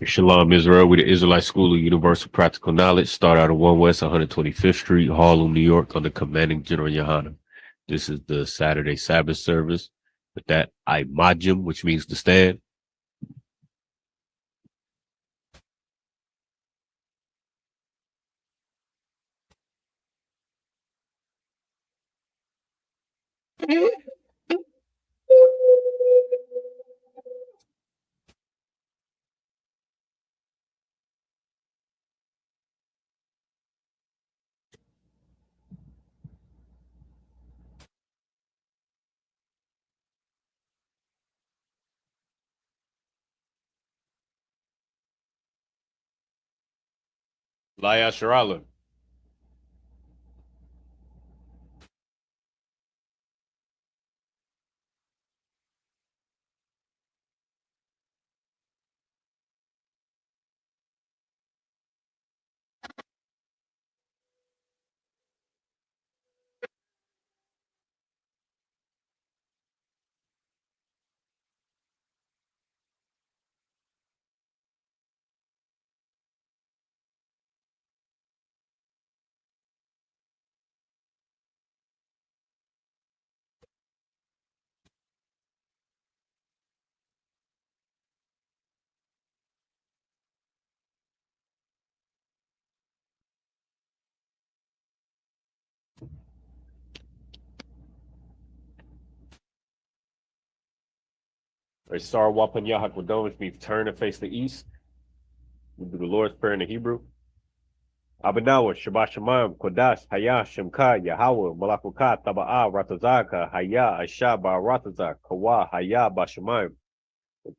Shalom, Israel. We the Israelite School of Universal Practical Knowledge. Start out of 1 West 125th Street, Harlem, New York, under Commanding General Yohana. This is the Saturday Sabbath service. With that, I majim, which means to stand. Laya Sharala. Or Sar Wapan Yahakwadon, which means turn and face the east. We do the Lord's Prayer in the Hebrew. Abinawa, Shabbat Shemayim, Kodash, Haya, Shemka, Yahweh, Malakuka, Taba'a, Ratazaka, Haya, Asha, Ba Ratazak, Kawa, Haya, Bashemayim.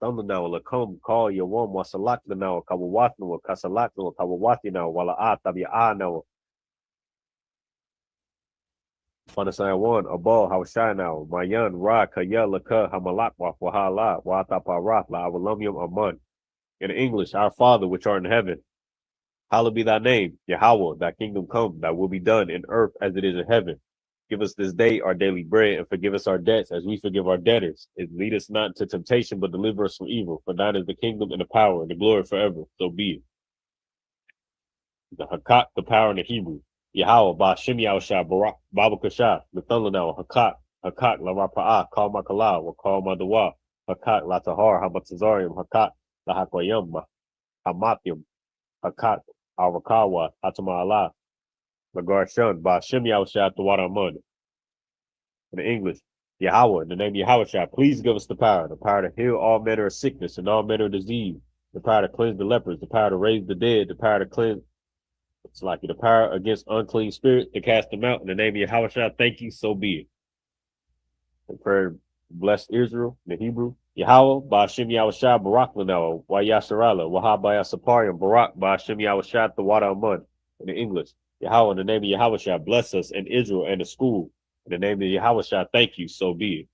Thunder now, Lakum, call your one, Wasalak now, Kawatno, Kasalakno, Kawati now, Wala Tabi now, Fanasai one, Abal, Hawashai now, Mayan, Ra, Kaya, Laka, Hamalakwa, Wahala, Watapa Rath, La Avalumium Aman. In English, our Father which art in heaven, hallowed be thy name, Yahweh, thy kingdom come, thy will be done in earth as it is in heaven. Give us this day our daily bread, and forgive us our debts as we forgive our debtors. And lead us not into temptation, but deliver us from evil. For thine is the kingdom and the power and the glory forever. So be it. The Hakat, the power in the Hebrew. Yahweh, Ba Shem Yahushua, Barak, Baba Kashah, the Thundanao, Hakat, La Rapa'ah, Kal Makala, wa Kal Madawa, Hakat, La Tahar, Habatazarium, Hakat, La Hakoyam, Hamatim, Hakat, Arakawa, Atama Allah, Lagar Shun, Ba Shem Yahushua, the Wadaman. In the English, Yahweh, in the name of Yahweh, please give us the power to heal all manner of sickness and all manner of disease, the power to cleanse the lepers, the power to raise the dead, the power to cleanse, it's like the power against unclean spirits to cast them out. In the name of Yahweh, thank you, so be it. And prayer, bless Israel, in the Hebrew. Yahweh, Ba'ashem Yahushua, Barak Lanao, Wa Yasharala, Wahabaya Saparium, Barak, Ba'ashem Yahushua, the Wada Amun. In the English, Yahweh, in the name of Yahweh, bless us in Israel and the school. In the name of Yahweh, thank you, so be it.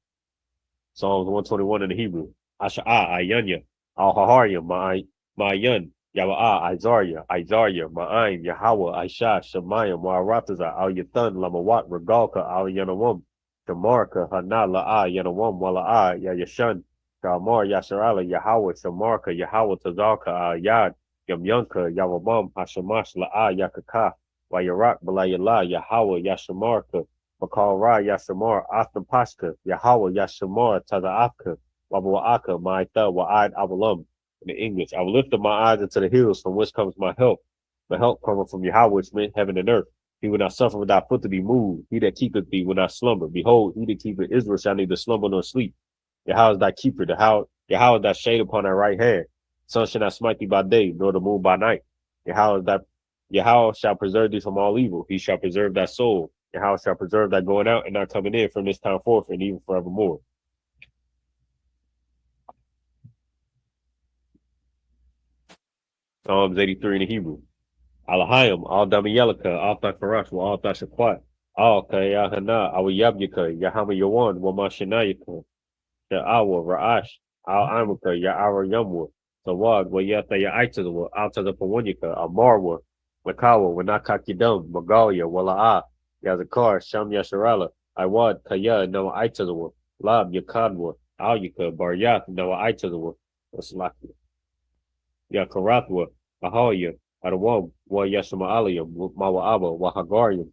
Psalms 121 in the Hebrew. Asha'ah, Ayanya, Al Haharya, Ma'ayan, Yawa'ah, Izarya, Ma'aim, Yahweh, Aisha, Shemayim, Ma'arataza, Al Yathan, Lamawat, Regalka, Al Yanawam, Shamarka, Hana, La'ah, Yanawam, Wala'ah, Yayashan, Shamar, Yasharala, Yahweh, Shamarka, Yahweh, Tazalka, Al Yad, Yamyanka, Yawamam, Hashamash, La'ah, Yakaka, Wayarak, Balayala, Yahweh, Yashamarka, Makal Ra Yashamar Atham Pashka, Yahweh Yashamar Tazaafka, Wabuaka, Ma'ita, Wa'ad Avalam. In the English, I will lift up my eyes into the hills from which comes my help. My help coming from Yahweh, which meant heaven and earth. He will not suffer without foot to be moved. He that keepeth thee will not slumber. Behold, he that keepeth Israel shall neither slumber nor sleep. Yahweh is thy keeper. Yahweh is thy shade upon thy right hand. Sun shall not smite thee by day, nor the moon by night. Yahweh shall preserve thee from all evil. He shall preserve thy soul. Yahweh shall preserve thy going out and not coming in from this time forth and even forevermore. Psalms 83 in the Hebrew. Alahayim, Al Damiyelika, Al Thakarash, Al Thashakwat, Al Kayahana, Al Yabyaka, Yahama Yawan, Wamashanayaka, Sha'awa, Ra'ash, Al Amaka, Ya'ara Yamwa, Sawag, Wayata Ya'aitazawa, Al Tazapawanyaka, Al Marwa, Makawa, Wanakakidam, Magalia, Wala'a, Yazakar, Sham Yasharala, Iwad, Kaya, Noah Aitazawa, Lab, Yakadwa, Al Yaka, Baryath, Noah Aitazawa, Waslaki. Yakarathwa, Ahoya, Adawam, Wa Yashama Aliyam, Mawaaba, Wa Hagarium,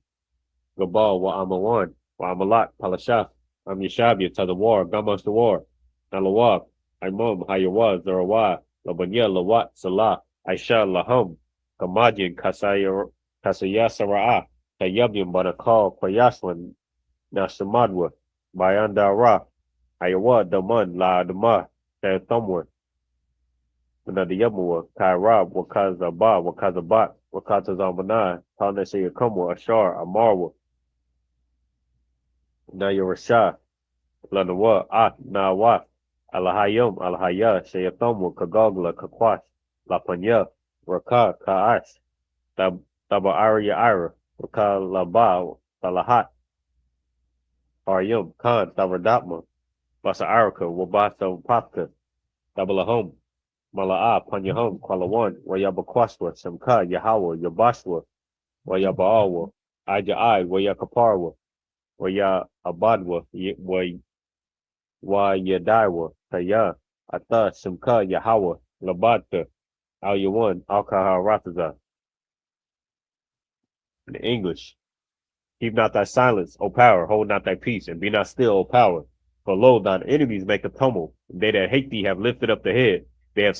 Gabal, Wa Amawan, Wa Amalat, Palashaf, Am Yashabia, Tadawar, Gamas the War, Nalawab, Imam, Hayawa, Zarawa, Labanya, Lawat, Salah, Aisha, Laham, Kamadian, Kasayasara, Tayabian, Banakal, Kwayaswan, Nashamadwa, Bayandara, Ayawa, Daman, La Dama, Thamwa, Nadiyamua, Kairab, Wakazaba, Wakazabat, Wakatazamana, Tanasha Yakumwa, Ashar, Amarwa, Nayarasha, Lanawa, Ak, Nawaf, Alahayum, Alahaya, Shayathamwa, Kagagla, Kakwash, Lapanya, Raka, Kaash, Taba Arya Ira, Wakalaba, Talahat, Aryum, Khan, Tavadatma, Basa Araka, Wabasa Papka, Dabalahom, Mala'a, Panyahum, Kwalawan, Wayabakwaswa, Samka, Yahawa, Yabashwa, Wayabaawa, Ajai, Wayakaparwa, Waya Abadwa, Wayadaiwa, Taya, Ata, Samka, Yahawa, Labata, Al Yawan, Alkaha Rataza. In English, keep not thy silence, O power, hold not thy peace, and be not still, O power. For lo, thine enemies make a tumult, and they that hate thee have lifted up the head. They have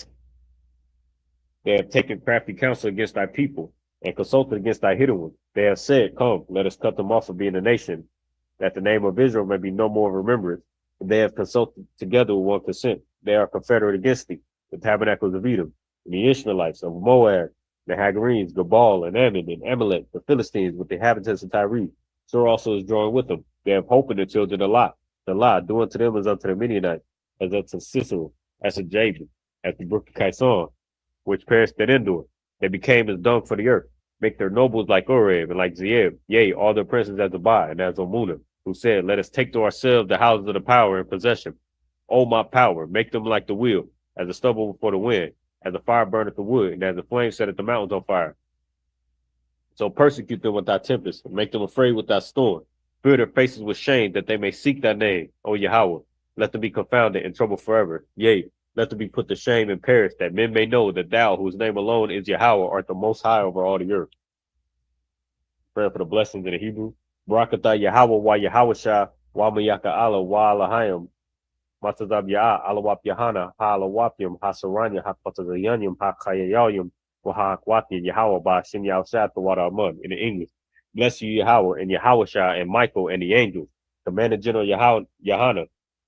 They have taken crafty counsel against thy people, and consulted against thy hidden ones. They have said, Come, let us cut them off from being a nation, that the name of Israel may be no more remembered. And they have consulted together with one consent. They are confederate against thee, the tabernacles of Edom, and the Ishmaelites of Moab, the Hagarenes, Gabal, and Ammon, and Amalek, the Philistines, with the inhabitants of Tyre. So also is drawing with them. They have hope in the children of Lot. The Lot, do unto them as unto the Midianites, as unto Sisera, as to Jabin, as the brook of Kison, which perished at Endor. They became as dung for the earth. Make their nobles like Oreb and like Zeeb, yea, all their princes as Abai and as Omunah, who said, Let us take to ourselves the houses of the power in possession. O my power, make them like the wheel, as the stubble before the wind, as the fire burneth the wood, and as the flame setteth the mountains on fire. So persecute them with thy tempest, and make them afraid with thy storm. Fill their faces with shame, that they may seek thy name, O Yahweh. Let them be confounded and troubled forever. Yea, let them be put to shame and perish, that men may know that thou, whose name alone is Yahweh, art the most high over all the earth. Prayer for the blessings in the Hebrew. Barakatah Yahweh wa Yahweh Shah, wa Mayaka Allah, wa Alahayim, Matazab Yah, Alawap Yahana, Ha Alawapim, Ha Saranya, Ha Patazayanyim, Ha Kayayayim, wa Ha Akwati, Yahweh ba Shem Yahshat, the water Amud, in the English. Bless you, Yahweh, and Yahweh Shah, and Michael, and the angels. Commander General Yahana,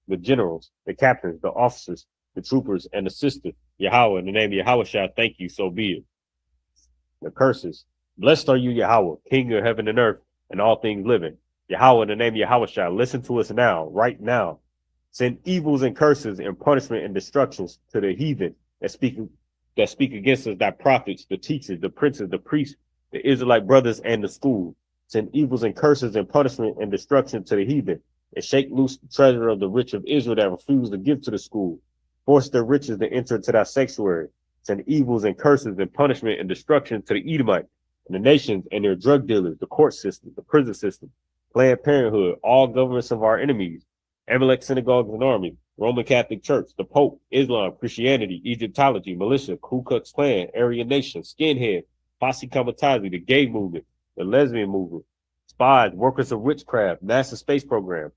the generals, the captains, the officers, the troopers, and the sisters. Yahweh, in the name of Yahweh Shah, thank you, so be it. The curses. Blessed are you, Yahweh, King of heaven and earth, and all things living. Yahweh, in the name of Yahweh Shah, listen to us now, right now. Send evils and curses and punishment and destructions to the heathen that speak against us, thy prophets, the teachers, the princes, the priests, the Israelite brothers, and the school. Send evils and curses and punishment and destruction to the heathen, and shake loose the treasure of the rich of Israel that refuse to give to the school. Force their riches to enter into thy sanctuary. Send evils and curses and punishment and destruction to the Edomite and the nations and their drug dealers, the court system, the prison system, Planned Parenthood, all governments of our enemies, Amalek synagogues and armies, Roman Catholic Church, the Pope, Islam, Christianity, Egyptology, militia, Ku Klux Klan, Aryan Nation, Skinhead, Posse Comitazi, the gay movement, the lesbian movement, spies, workers of witchcraft, NASA space program,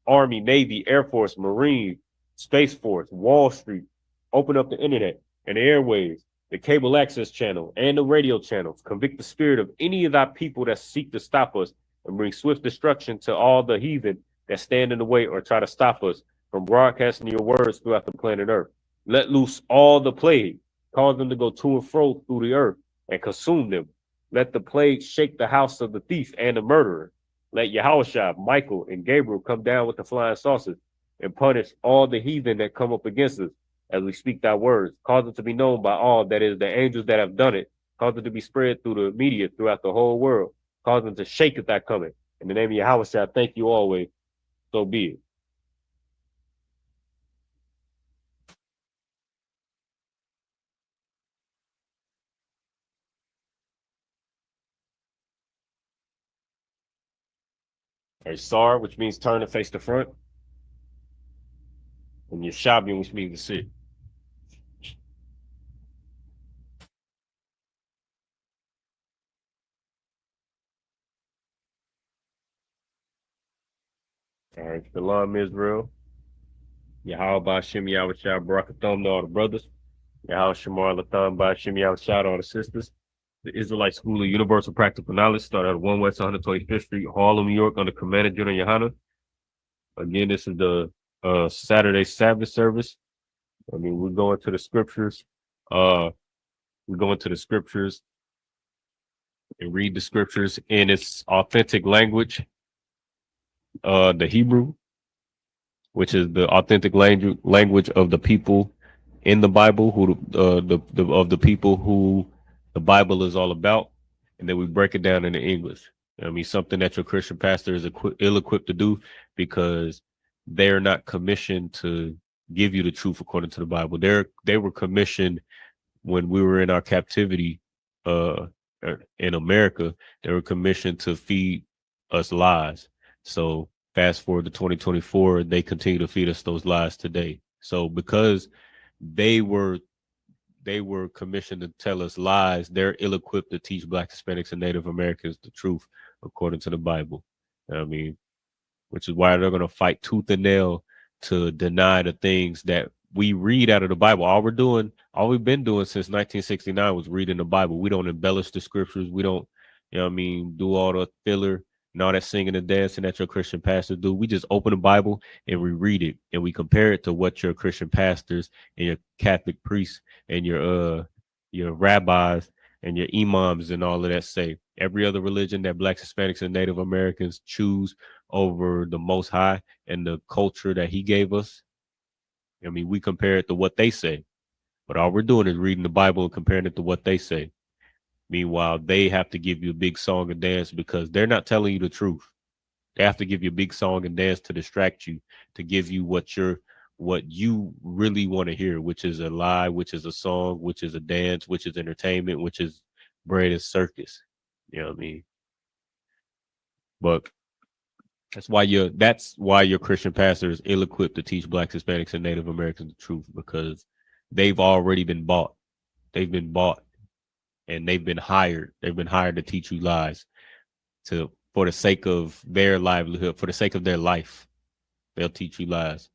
Army, Navy, Air Force, Marine, Space Force, Wall Street, open up the internet and the airways, the cable access channel, and the radio channels. Convict the spirit of any of thy people that seek to stop us, and bring swift destruction to all the heathen that stand in the way or try to stop us from broadcasting your words throughout the planet Earth. Let loose all the plague, cause them to go to and fro through the earth and consume them. Let the plague shake the house of the thief and the murderer. Let Yahushua, Michael, and Gabriel come down with the flying saucers and punish all the heathen that come up against us as we speak thy words. Cause it to be known by all, that is, the angels that have done it. Cause it to be spread through the media throughout the whole world. Cause them to shake at that coming. In the name of Yahushua, thank you always. So be it. A sar, which means turn to face the front, and Yeshabian, which means to sit. All right, Shalom Israel. Yahweh Shem Yahushua Barakatham to all the brothers. Yahweh Shemar Latham by Shem Yahushua to all the sisters. The Israelite School of Universal Practical Knowledge started at 1 West 125th Street, Harlem, New York, under Commander General Yohana. Again, this is the Saturday Sabbath service. I mean, we're going to the scriptures. Uh, we go into the scriptures and read the scriptures in its authentic language, the Hebrew, which is the authentic language of the people in the Bible, who the of the people who the Bible is all about, and then we break it down into English. I mean, something that your Christian pastor is ill-equipped to do because they're not commissioned to give you the truth according to the Bible. They were commissioned when we were in our captivity uh in America. They were commissioned to feed us lies. So fast forward to 2024, they continue to feed us those lies today. So because they were they were commissioned to tell us lies, they're ill-equipped to teach Black, Hispanics, and Native Americans the truth according to the Bible. I mean, which is why they're going to fight tooth and nail to deny the things that we read out of the Bible. All we've been doing since 1969 was reading the Bible. We don't embellish the scriptures. We don't, do all the filler and all that singing and dancing that your Christian pastors do. We just open the Bible and we read it and we compare it to what your Christian pastors and your Catholic priests and your rabbis and your imams and all of that say. Every other religion that Blacks, Hispanics, and Native Americans choose over the Most High and the culture that He gave us. I mean, we compare it to what they say, but all we're doing is reading the Bible and comparing it to what they say. Meanwhile, they have to give you a big song and dance because they're not telling you the truth. They have to give you a big song and dance to distract you, to give you what you really want to hear, which is a lie, which is a song, which is a dance, which is entertainment, which is bread and circus. You know what I mean? But that's why your Christian pastor is ill equipped to teach Blacks, Hispanics, and Native Americans the truth, because they've already been bought. They've been bought and they've been hired. They've been hired to teach you lies for the sake of their livelihood, for the sake of their life. They'll teach you lies.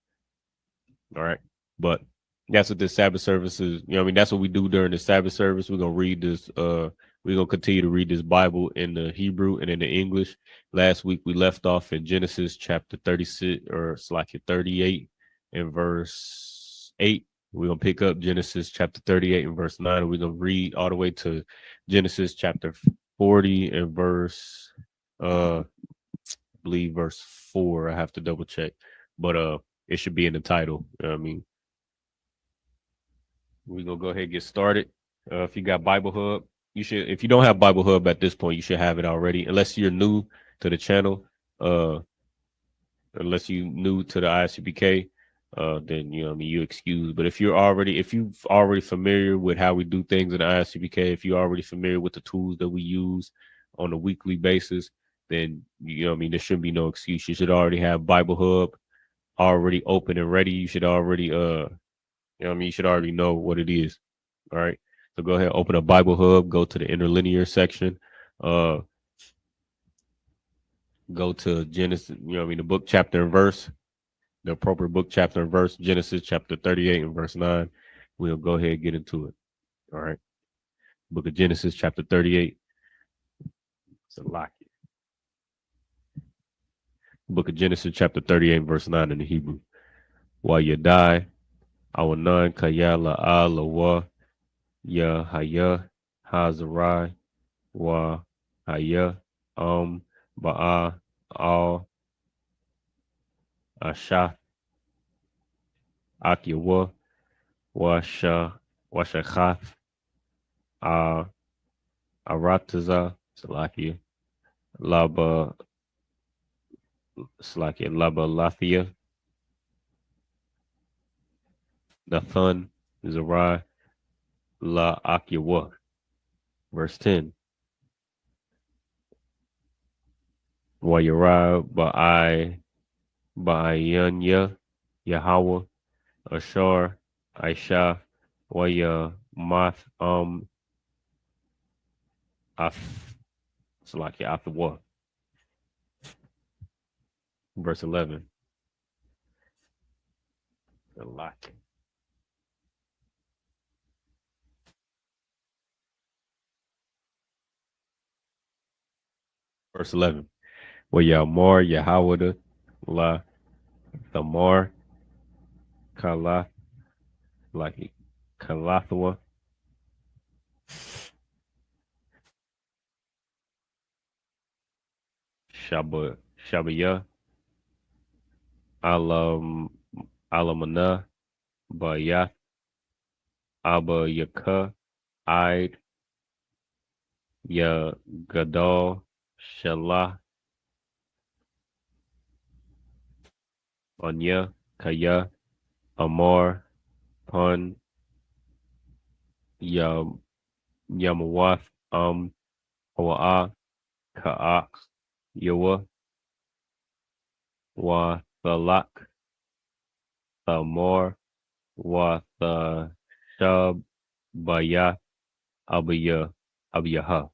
All right. But that's what this Sabbath service is. That's what we do during the Sabbath service. We're gonna read this, we're gonna continue to read this Bible in the Hebrew and in the English. Last week we left off in Genesis chapter 36, or it's like 38 and verse 8. We're gonna pick up Genesis chapter 38 and verse 9, and we're gonna read all the way to Genesis chapter 40 and verse I believe verse 4. I have to double check. But it should be in the title. We're gonna go ahead and get started. If you got Bible Hub, you should. If you don't have Bible Hub at this point, you should have it already. Unless you're new to the channel, unless you new to the ISUPK, then you excuse. But if you've already familiar with how we do things in the ISUPK, if you're already familiar with the tools that we use on a weekly basis, then there shouldn't be no excuse. You should already have Bible Hub already open and ready. You should already you should already know what it is. All right. So go ahead, open a Bible Hub, go to the interlinear section, go to Genesis, the book, chapter, and verse, the appropriate book, chapter, and verse, Genesis chapter 38 and verse 9. We'll go ahead and get into it. All right. Book of Genesis chapter 38. It's a lock. Book of Genesis chapter 38 and verse 9 in the Hebrew. While you die, Awanan Kayala Alawa Ya Haya Hazarai Wa Haya Ba'a Al Asha Akyawa Washachath Arataza Salakia Laba Lathia Nathan Zerai La Akyawa. Verse 10. Wayara Ba'ayanya Yahweh Ashar Aisha Waya Math Af Salakia Afterwa Verse 11. The lock. Verse 11. Well, Yamor, Yahawada, La, Thamar, Kala, like Kalathwa, Shabaya, Alam, Alamana, Bayath, Abba Yaka, Ide, Ya Gadol, Shalah, Anya, Kaya, Amor, Pun, Ya Yamawath, Hawa'a, Ka'ak, Yawa, Wa Thalak, Thamor, Wa Shab, Baya, Abaya, Abiyaha.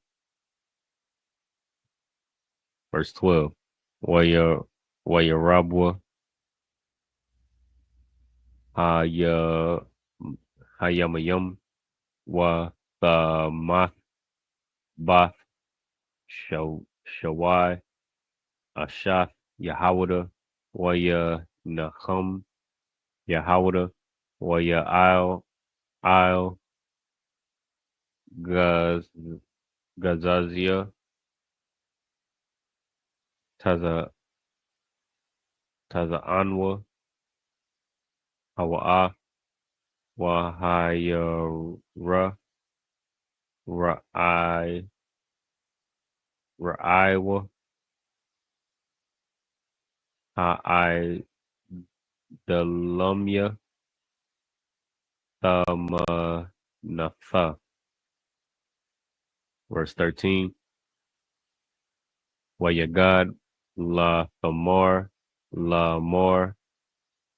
Verse 12. Waya, Waya Rabwa, Haya, Hayamayam, Wa Math, Bath, Shawai, Ashath, Yahawada, Waya Nahum, Yahawada, Waya Isle, Gaz, Gazazia, Taza, Taza Anwa, Hawa'a, Wahayara, Ra'ai, Ra'aiwa, Ha'ai, Dalumya, Thama, Natha. Verse 13. Wayagad, La Thamar, La Mor,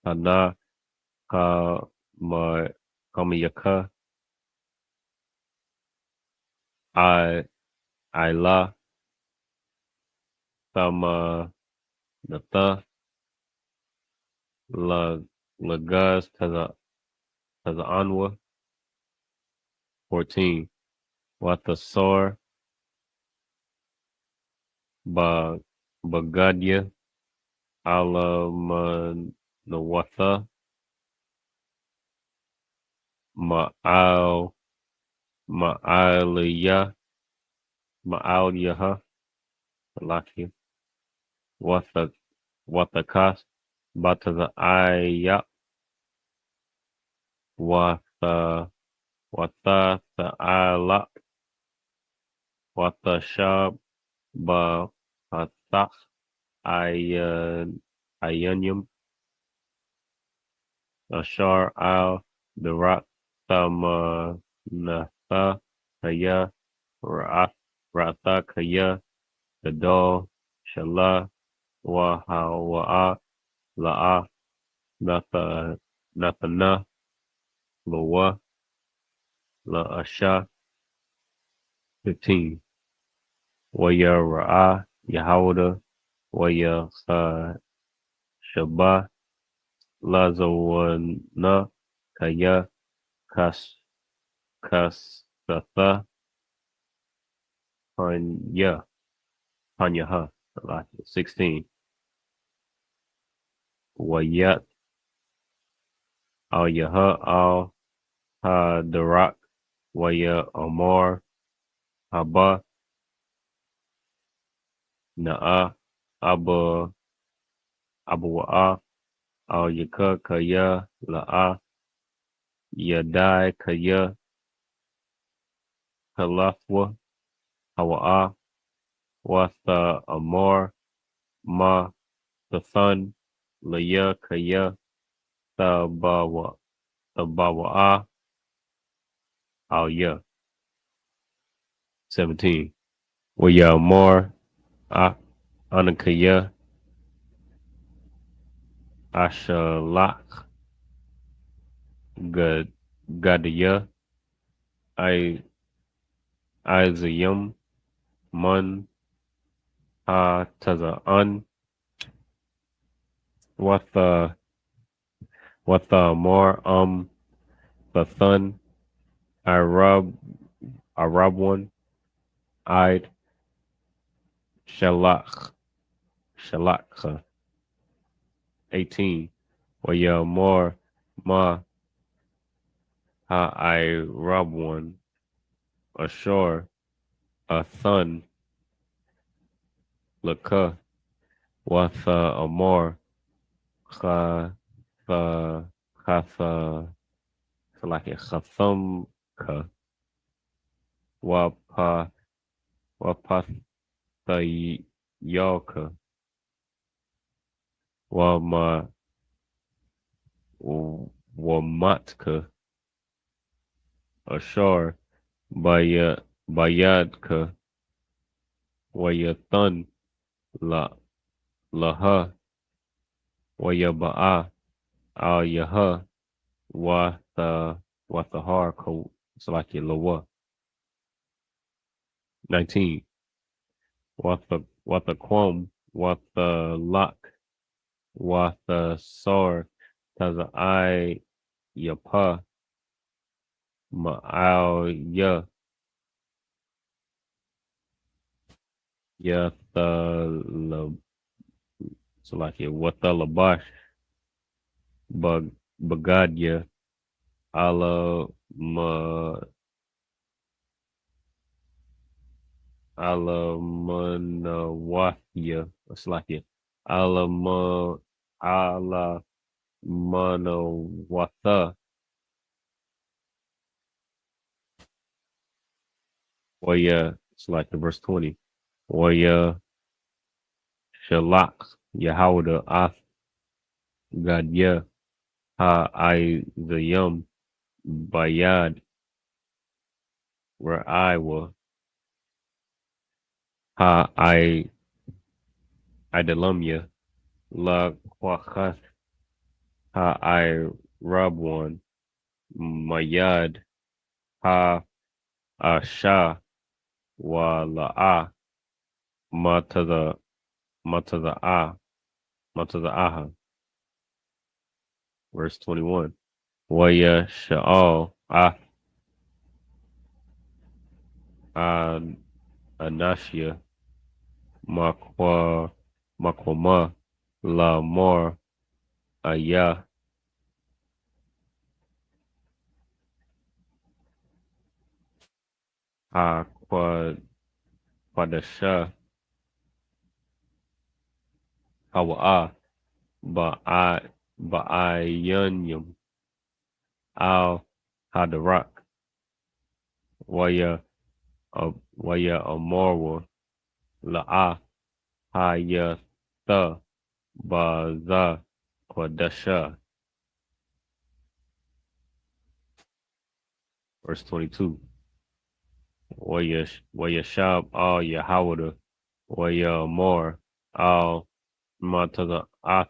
Hana, Kamayaka, I, Ila, Thama, Natha, La, Lagaz, Taza Anwa. 14. Wathasor, Ba, Bagadia, Alamanawatha, Ma'al, Ma'aliyah, Ma'aliyaha, Lakia, Watha, Wathakas, Batazaya, Watha, Watha, Ta'ala, Wathashab, Ba, Hathach, Ayanyum, Ashar al Barak Thamanatha Kaya Ratha Kaya Gadol Shala Wahawa'a La'a Nathana Lawa La'asha 15 Waya Ra'a Yahawada Waya Shabah Lazawana Kaya Kas Kasatha Hanya Hanyaha 16 Wayat Al Yaha Al Hadarak Waya Amar Haba Na'a Abba Abu'a Al Yaka Kaya La'a Yadai Kaya Kalafwa Hawa'a Watha Amar Ma Tathan Laya Kaya Tabawa'a Al Ya 17 Waya Amar Anakaya Ashalak Gadaya I Izayam Man Ha Taza'an What the more the sun I rub one eyed shalach shalach 18. Well yeah more ma ha I rub one ashore a sun laka what amor ha the ha like a khathumka wapa wapathayoka wama wamatka ashar bayadka wayathan la laha wayaba'a al yaha wathahar ko salaki lawa 19 wathaquam wathalak wathasar taza I yapa ma'al ya the salaki wathalabash bagadya ala ma ala manawahya salaki ala ma ala manawatha waya salaki verse 20 waya shalak yahawda ath gadya ha I the yum bayad where I wa ha I delumya la quachas ha I rub one mayad ha asha wa la'a matada matada a matada aha verse 21 waya sha'al an anashia makwa makwama la mor aya ha kwadasha hawa ba'ayanyum al hadarak waya waya amorwa la'a haya the baza kwadasha verse 22 waya shab al yahawada waya amor al matada af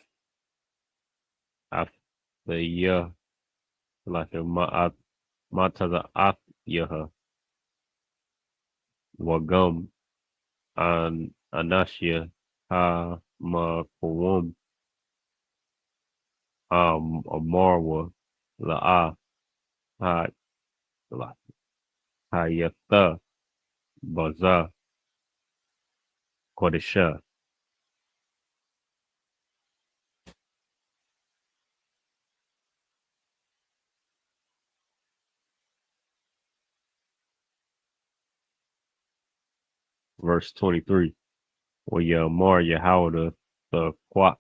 the ya like a matada af yaha wagum an anashia ha makwum amarwa la'a ha hayatha baza kodesha verse 23 waya amar yahawada the kwak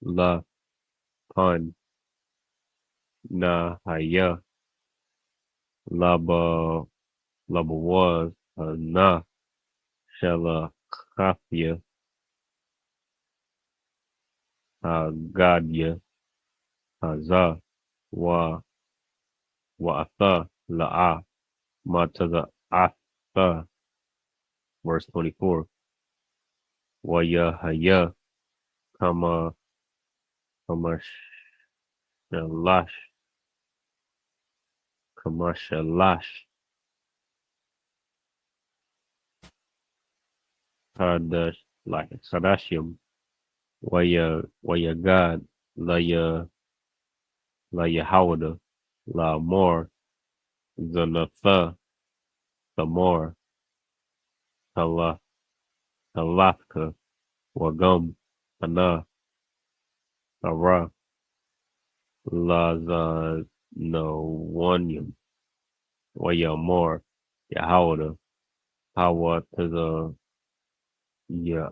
la pan na haya laba laba was na shala khafia gadya haza wa ata la'a matada ata verse 24 waya haya kama kama shalash kama shalash hadash like sadashim Waya God, La Yahawada, La More, Zanatha, Thamor, Tala, Talafka, Wagum, Ana, Ara, Laza, no Wanyam, Waya More, Yahawada, Hawa to the Ya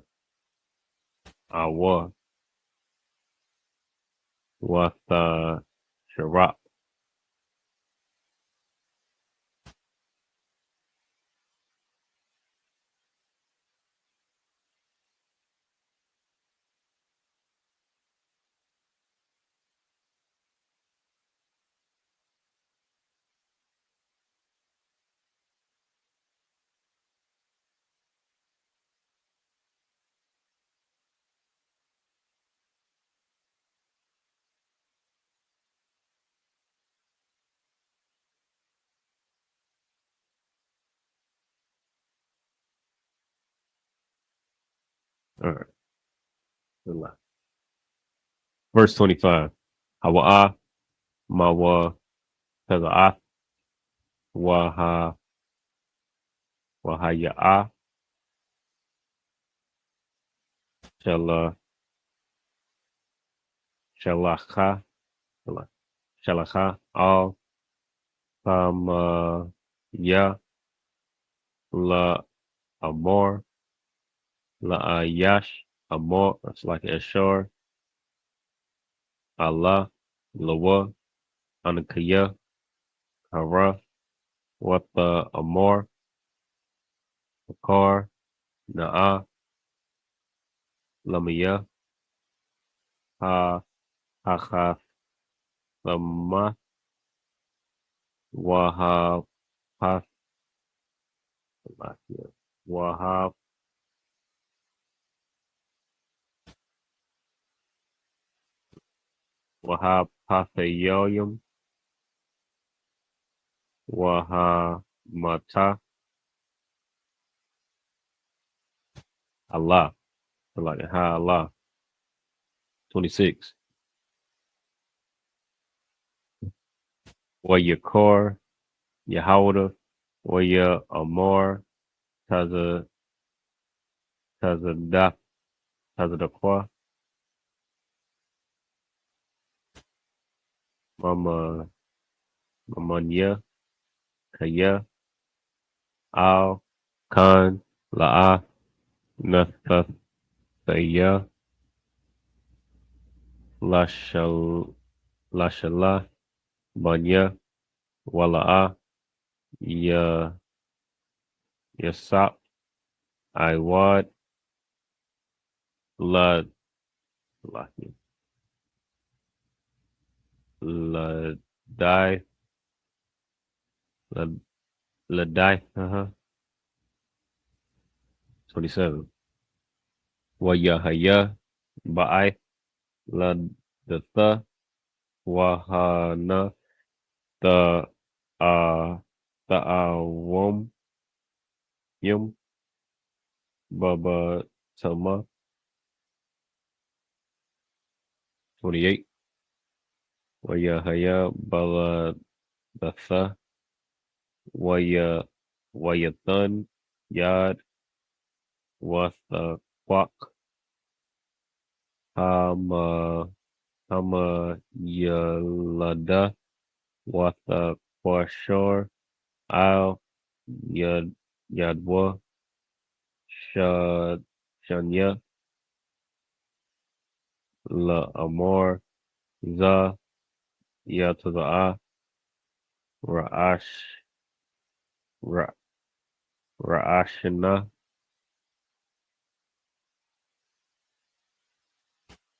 Awa, Watha, Sharap. All right, relax. Verse 25. Hawa'a, Mawa, Taza'ath, Waha, Wahaya'a, Shala, Shalacha, Shalacha, Al, Ya, La, Amor, La Ayash, Amor, that's like Ashur, Allah, Lawa, Anakaya, Hara, Wata, Amor, Akar, Na'a, Lamaya, Ha, Hacha, Lama, Waha, Path, Wahab, Wahab Pathayoyim, Wahamata, Allah, like Ha Allah, 26. Wayakor, Yahawda, Waya Amor, Taza, Tazadak, Tazadakwa, Mama, Mamanya, Kaya, Al, Khan, La'a, Nathathaya, Lashal, Lashala, Banya, Wala'a, Ya, Yasap, Iwad, La, La, Ladai, La, Ladai, 27. Wayahaya, Ba'ai, Ladatha, Wahana, the, Ta'awum, Yum, Baba, Tama, 28. Wayahaya, Baladatha, Waya, Wayathan, Yad, Watha, Kwak, Hama, Hama, Yalada, Watha, Kwashor, Al, Yad, Yadwa, Shad, Shanya, La Amor, Za, Yataza'a, Ra'ash, Ra, Ra'ashina,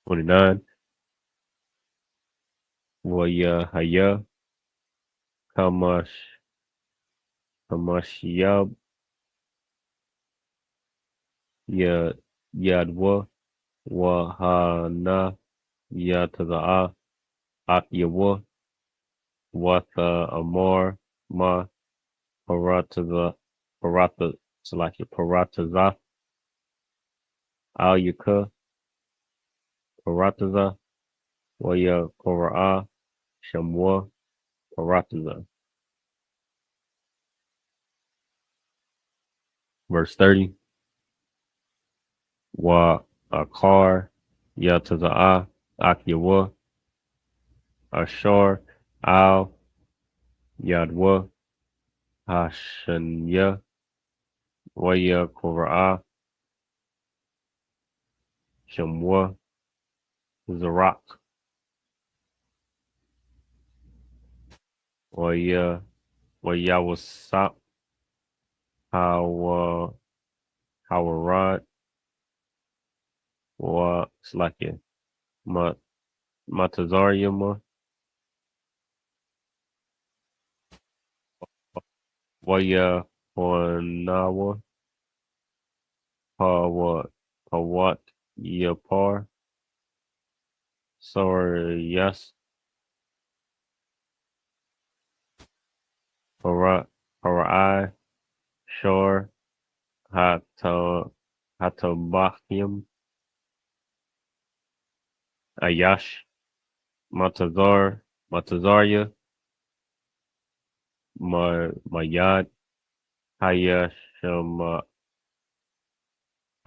29. Wayahaya, Kamash, Kamashiyab, Ya, Yadwa, Wahana, Yataza'a, Atyawa, Watha Amor, Ma, Parataza, Parata, Salaki, Parataza, Al Yaka, Karataza, Waya Kora'a, Shamwa, Karataza. Verse 30. Wa Akar, Yataza'a, Akyawa, Ashar, Al, Yadwa, Hashanya, Waya Kora'a, Shamwa, Zarak, Waya, Wayawasap, Hawa, Hawarad, Wa Slakia, Matazariama, Waya Wanawa, Pawat Yapar, Saryas, Parai, Shor, Hatabakim, Ayash, Matazaria, Mayad, Hayashama,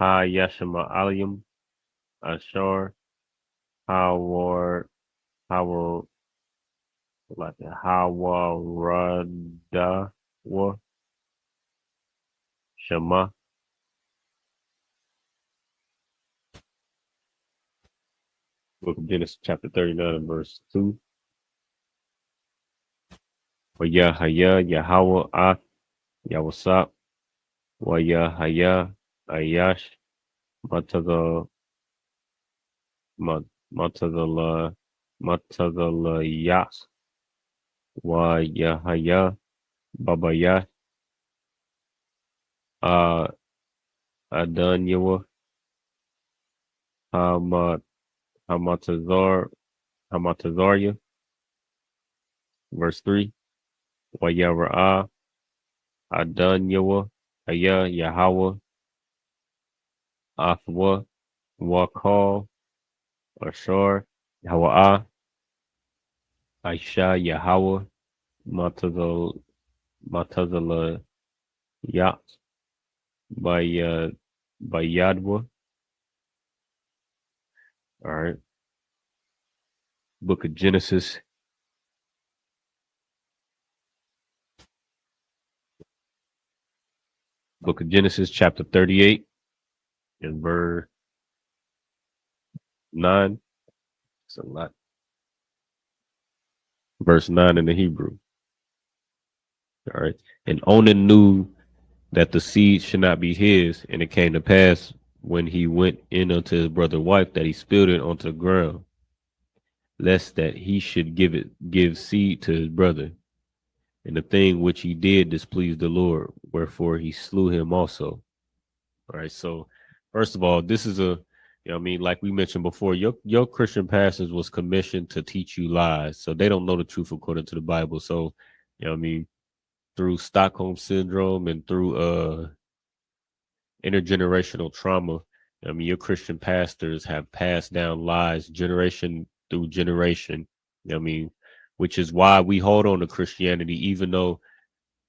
Hayashama Alium, Ashar, Howard, Howard, like Hawarada, Shema, Book of Genesis, chapter 39, and verse 2. Wa Yahaya, Yahweh, Ah, Yawasap, Wa Yahaya, Ayash, Mataga, Matagala, Matagala Yas, Wa Yahaya, Babaya, Ah, Adanyawa, Hamat, Hamatazar, Hamatazaria, verse 3. Wa Yara'ah, Adanyawa, Aya, Yahweh, Athwa, Wakal, Ashar, Yahweh, Aisha, Yahweh, Matazala, Yat, by Yadwa. All right. Book of Genesis. Book of Genesis, chapter 38, and verse 9. It's a lot. Verse 9 in the Hebrew. All right. And Onan knew that the seed should not be his, and it came to pass when he went in unto his brother's wife that he spilled it onto the ground, lest that he should give seed to his brother. And the thing which he did displeased the Lord, wherefore he slew him also. All right. So first of all, this is like we mentioned before, your Christian pastors was commissioned to teach you lies. So they don't know the truth according to the Bible. So, through Stockholm syndrome and through intergenerational trauma, your Christian pastors have passed down lies generation through generation. Which is why we hold on to Christianity, even though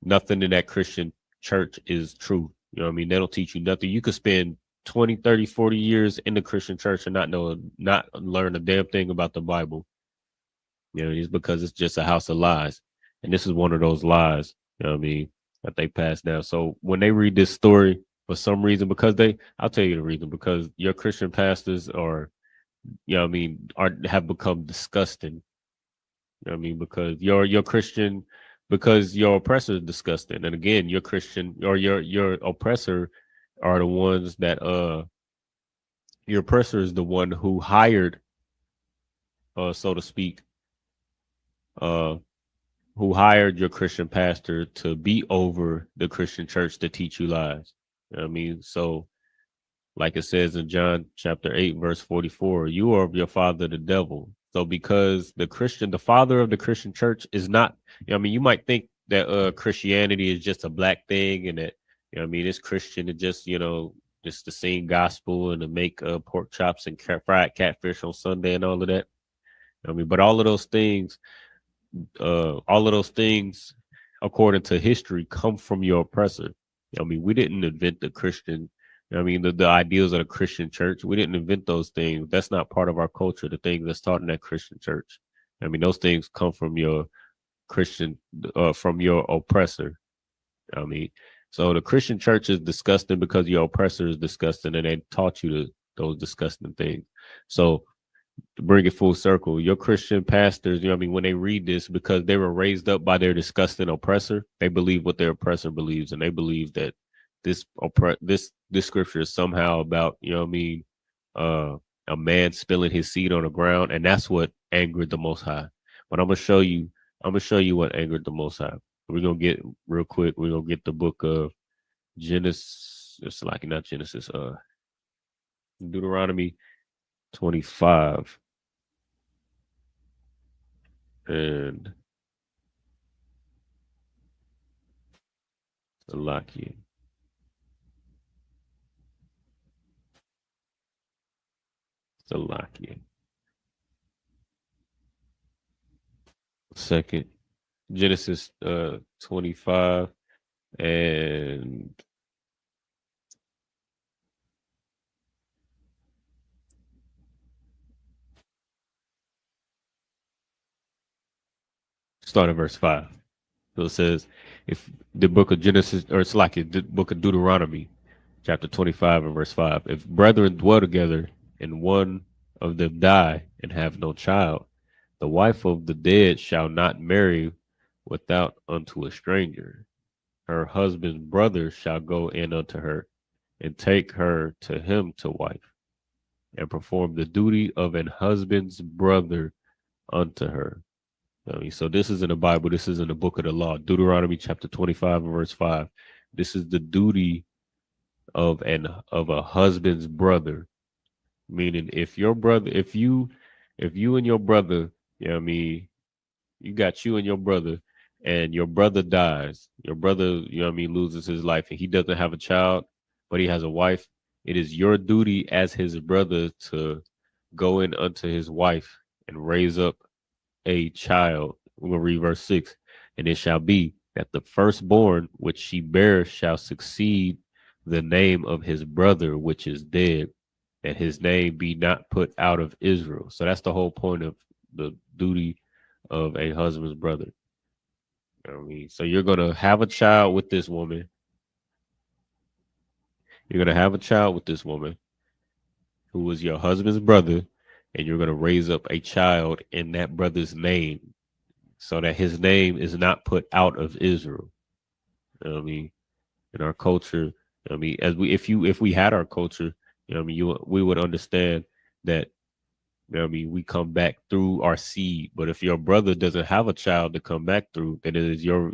nothing in that Christian church is true. They don't teach you nothing. You could spend 20, 30, 40 years in the Christian church and not learn a damn thing about the Bible. It's because it's just a house of lies. And this is one of those lies, that they pass down. So when they read this story, for some reason, I'll tell you the reason, because your Christian pastors have become disgusting. Because your Christian, because your oppressor is disgusting. And again, your Christian or your oppressor are the ones that your oppressor is the one who hired, so to speak, who hired your Christian pastor to be over the Christian church to teach you lies. So like it says in John chapter 8, verse 44, you are of your father, the devil. So because the father of the Christian church is not, you might think that Christianity is just a black thing and that, it's Christian to just, just to sing gospel and to make pork chops and fried catfish on Sunday and all of that. I mean, but all of those things, according to history, come from your oppressor. I mean, we didn't invent the Christian. I mean, the ideals of the Christian church. We didn't invent those things. That's not part of our culture. The things that's taught in that Christian church. I mean, those things come from your Christian, from your oppressor. I mean, so the Christian church is disgusting because your oppressor is disgusting, and they taught you those disgusting things. So to bring it full circle, your Christian pastors, you know what I mean, when they read this, because they were raised up by their disgusting oppressor, they believe what their oppressor believes, and they believe that this scripture is somehow about, you know what I mean, uh a man spilling his seed on the ground, and that's what angered the Most High. But I'm gonna show you what angered the Most High. We're gonna get real quick. We're gonna get the book of Genesis. It's like not Genesis. Deuteronomy 25 and Salakia. Salakia. Second. Genesis 25 and start at verse 5. So it says, if the book of Genesis, or it's like the book of Deuteronomy, chapter 25 and verse 5. If brethren dwell together and one of them die and have no child, the wife of the dead shall not marry without unto a stranger. Her husband's brother shall go in unto her and take her to him to wife and perform the duty of an husband's brother unto her. I mean, so this is in the Bible. This is in the book of the law, Deuteronomy chapter 25 and verse 5. This is the duty of a husband's brother. Meaning if your brother, if you and your brother, you know what I mean, you got you and your brother, and your brother dies, your brother, you know what I mean, loses his life, and he doesn't have a child, but he has a wife. It is your duty as his brother to go in unto his wife and raise up a child. We'll read verse 6. And it shall be that the firstborn which she bears shall succeed the name of his brother which is dead, that his name be not put out of Israel. So that's the whole point of the duty of a husband's brother. You know what I mean? So you're going to have a child with this woman. You're going to have a child with this woman who is your husband's brother, and you're going to raise up a child in that brother's name so that his name is not put out of Israel. You know what I mean? In our culture, you know what I mean, as we if we had our culture, you know what I mean, we would understand that, you know what I mean, we come back through our seed. But if your brother doesn't have a child to come back through, then it is your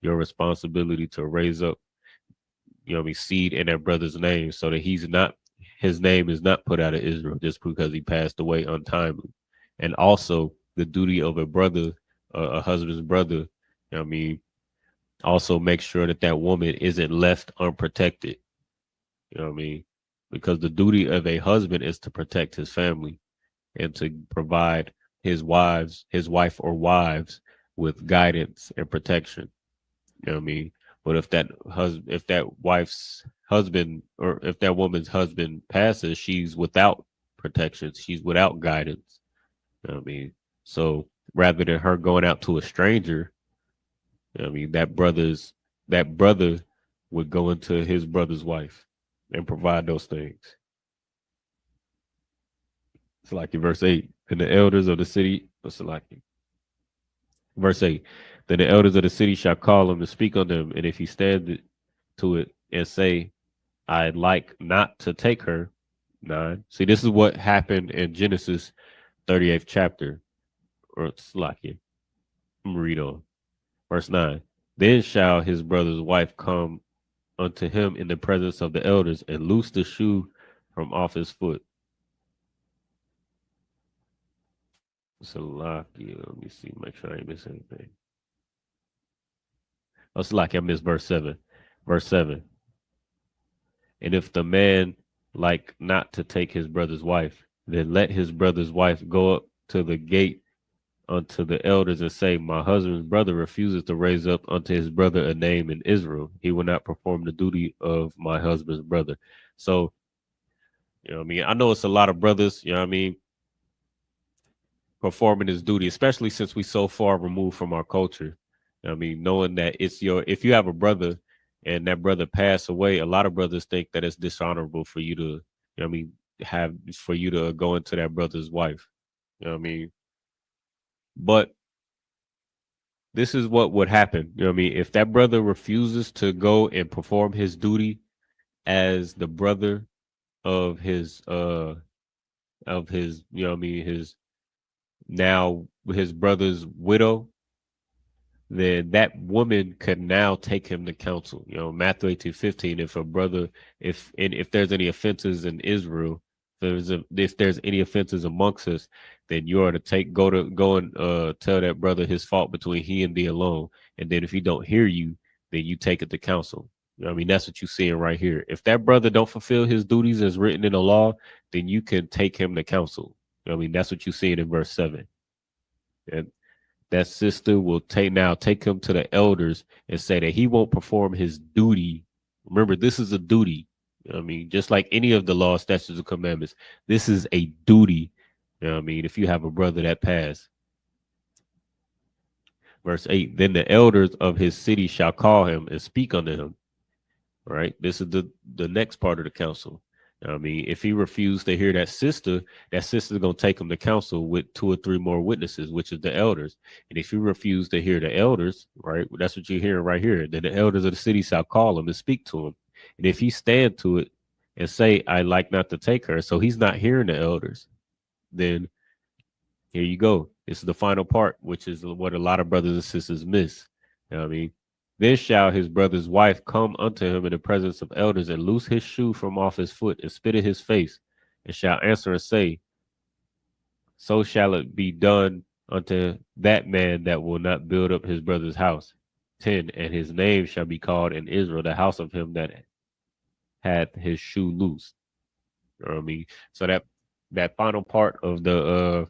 responsibility to raise up, you know what I mean, seed in that brother's name so that his name is not put out of Israel just because he passed away untimely. And also the duty of a brother, a husband's brother, you know what I mean, also make sure that that woman isn't left unprotected. You know what I mean? Because the duty of a husband is to protect his family and to provide his wife or wives with guidance and protection. You know what I mean? But if that wife's husband, or if that woman's husband passes, she's without protection. She's without guidance. You know what I mean? So rather than her going out to a stranger, you know what I mean, that brother would go into his brother's wife and provide those things. It's like in verse 8. And the elders of the city, what's it like? Verse 8. Then the elders of the city shall call him to speak on them, and if he stand to it and say, I'd like not to take her. 9. See, this is what happened in Genesis 38th chapter. Or Slakia. I'm gonna read on. Verse 9. Then shall his brother's wife come unto him in the presence of the elders and loose the shoe from off his foot. Salakia. Let me see, make sure I ain't missing anything. Oh, Salakia, I missed verse 7. Verse 7. And if the man like not to take his brother's wife, then let his brother's wife go up to the gate unto the elders and say, my husband's brother refuses to raise up unto his brother a name in Israel. He will not perform the duty of my husband's brother. So, you know what I mean? I know it's a lot of brothers, you know what I mean, performing his duty, especially since we so far removed from our culture. I mean, knowing that it's if you have a brother and that brother passed away, a lot of brothers think that it's dishonorable for you to, you know what I mean, have for you to go into that brother's wife. You know what I mean? But this is what would happen. You know what I mean? If that brother refuses to go and perform his duty as the brother of his, you know what I mean, his now his brother's widow, then that woman could now take him to counsel. You know, Matthew 18:15. If a brother, if there's any offenses in Israel, if there's any offenses amongst us, then you are to go and tell that brother his fault between he and thee alone. And then if he don't hear you, then you take it to counsel. You know what I mean, that's what you're seeing right here. If that brother don't fulfill his duties as written in the law, then you can take him to counsel. You know what I mean, that's what you're seeing in verse 7. And that sister will take him to the elders and say that he won't perform his duty. Remember, this is a duty. You know what I mean, just like any of the law, statutes, and commandments, this is a duty. You know what I mean, if you have a brother that passed. Verse 8, then the elders of his city shall call him and speak unto him. Right? This is the next part of the council. I mean, if he refused to hear that sister's gonna take him to council with 2 or 3 more witnesses, which is the elders. And if he refused to hear the elders, right, that's what you're hearing right here. Then the elders of the city shall call him and speak to him. And if he stand to it and say, I like not to take her, so he's not hearing the elders, then here you go. This is the final part, which is what a lot of brothers and sisters miss. You know what I mean? Then shall his brother's wife come unto him in the presence of elders and loose his shoe from off his foot and spit in his face, and shall answer and say, so shall it be done unto that man that will not build up his brother's house. 10, and his name shall be called in Israel the house of him that had his shoe loose. You know what I mean? So that final part of the